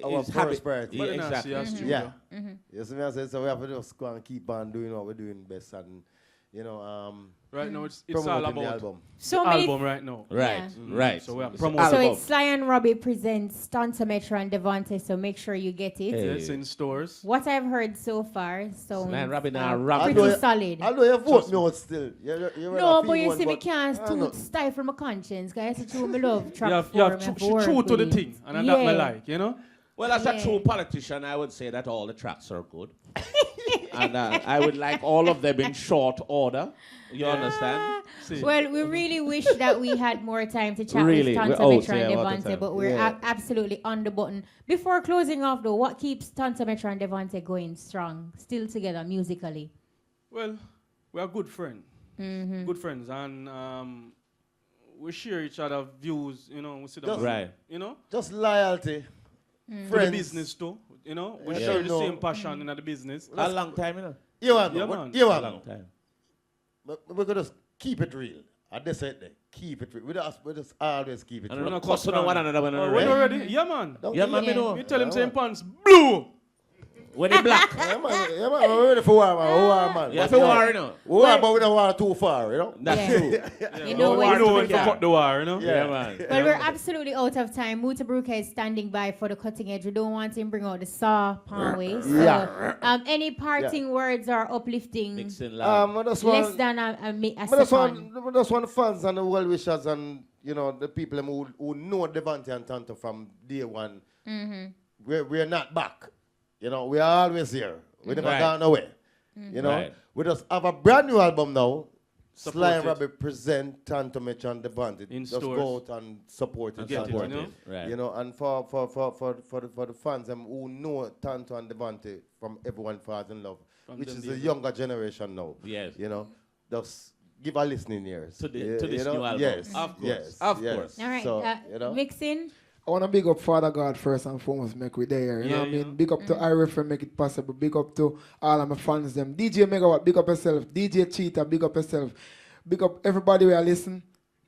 our
It's
first
habit.
priority.
Yeah, exactly.
Yeah.
Mhm.
You see me I say, so we have to just go and keep on doing what we're doing best and,
Right now, it's all
promoting the
about
album.
So
the
many
album right now.
Right,
Yeah.
right.
So we are
It's
promoting.
So
album.
it's Sly and Robbie presents Tanto, Metro, and Devonte. So make sure you get it.
Hey.
Yes, in stores.
What I've heard so far, so
Sly and Robbie now rap.
pretty solid.
Although you vote me out still.
No, but you see, me can't stifle my conscience, guys. It's true, me love track
You have
four, me
true
work
to the
with.
thing, and that me like, you know?
Well, as a
Yeah.
true politician, I would say that all the tracks are good. And I would like all of them in short order. You understand?
Well, we really wish that we had more time to chat
Really,
with Tanto,
we're out,
Metro, and
yeah, all the
Devonte,
time.
but we're
Yeah.
absolutely on the button. Before closing off, though, what keeps Tanto, Metro, and Devonte going strong, still together musically?
Well, we are good friends.
Mhm.
Good friends. And we share each other views, you know. We sit down,
Just-
Right.
you know.
Just loyalty.
For the
Friends.
business too, you know. We
Yeah.
share the
No.
same passion in the business.
A long time, you know.
You want
Yeah,
me?
man.
You
A
want
long
me?
time.
But we're going to keep it real. I just said that. Keep it real. We just always keep it
And
real.
we're not cussing on one another when
Oh,
we're
when
ready.
you ready? Yeah, man.
Yeah, man, me know.
You tell him
Yeah,
same
man.
pants blue.
When he black.
Yeah, man. We're ready for war, man. War, man.
Yeah,
But,
for war, you know.
War, but we don't want too far, you know?
That's
Yeah.
true.
You know
we
when
know
to
when to
cut.
cut the wire, you know.
Yeah, man.
Well, we're absolutely out of time. Mutabruka is standing by for the cutting edge. We don't want him bring out the saw Palmway. So,
Yeah.
any parting words or uplifting?
Mixing loud.
I just
Less
want,
than a
I just
second.
want the fans and the well-wishers and, the people who know Devonte and Tanto from day one.
Mm-hmm.
We're not back. We are always here. We never
Right.
gone away.
Right.
We just have a brand new album now.
Support
Sly and
it.
Robbie present Tanto, Metro, and Devonte.
In
just
stores.
go out and support it.
And get it,
support
you know?
Right.
And for the fans who know Tanto and Devonte from Everyone Falls in Love,
From
which
them
is the
days.
younger generation now.
Yes.
Just give a listening ears.
To this new album.
Yes.
Of course.
Yes.
Of
yes.
course.
All right.
So,
Mixing.
I want to big up Father God first and foremost, make we there. You know what I mean? Big up to IRF make it possible. Big up to all of my fans them. DJ Megawatt, big up yourself. DJ Cheetah, big up yourself. Big up everybody who listen.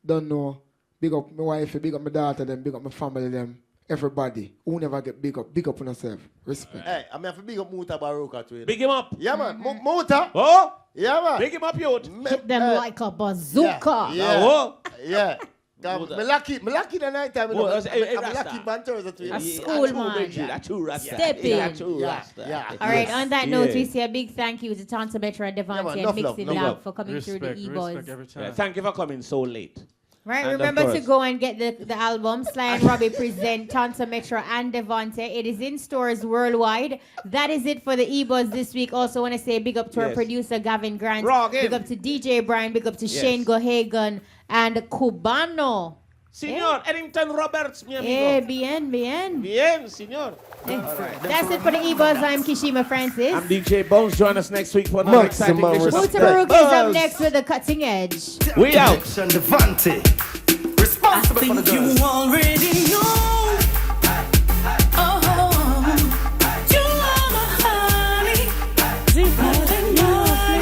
Don't know. Big up my wife, big up my daughter them, big up my family them. Everybody who never get big up on yourself. Respect.
Hey, I have to big up Muta Baruka too.
Big him up.
Yeah, man. Muta.
Oh,
Yeah, man.
big him up, youth.
Hit them like a bazooka.
Yeah.
Oh.
Yeah.
Muta.
Me lucky the night time.
Oh, that's- hey,
I'm
Rasta.
lucky man Thursday too.
A
Yeah,
school
a true
man.
Benji, a true Rasta.
Step
Yeah,
in.
a true
Yeah,
Rasta.
yeah.
All right, on that note,
Yeah.
we say a big thank you to Tanto, Metro, and Devonte
man,
and
enough love,
Mixing
enough
Lab
love.
for coming through the
Respect
e-buzz.
every time.
Yeah, thank you for coming so late.
Right,
And of
remember to
course-
go and get the album. Sly and Robbie present Tanto, Metro, and Devonte. It is in stores worldwide. That is it for the e-buzz this week. Also want to say big up to our
Yes.
producer Gavin Grant.
Rock
Big
him.
up to DJ Brian. Big up to
Yes.
Shane Gohagan and Cubano.
Señor Eddington Roberts, mi
Eh,
amigo.
bien, bien.
Bien, señor.
That's it for the e-buzz. I'm Kishima Francis.
I'm DJ Bones. Join us next week for another exciting
Maximum
edition of
respect.
Muta Baruch is up
Buzz.
next with the cutting edge.
We out.
I think you already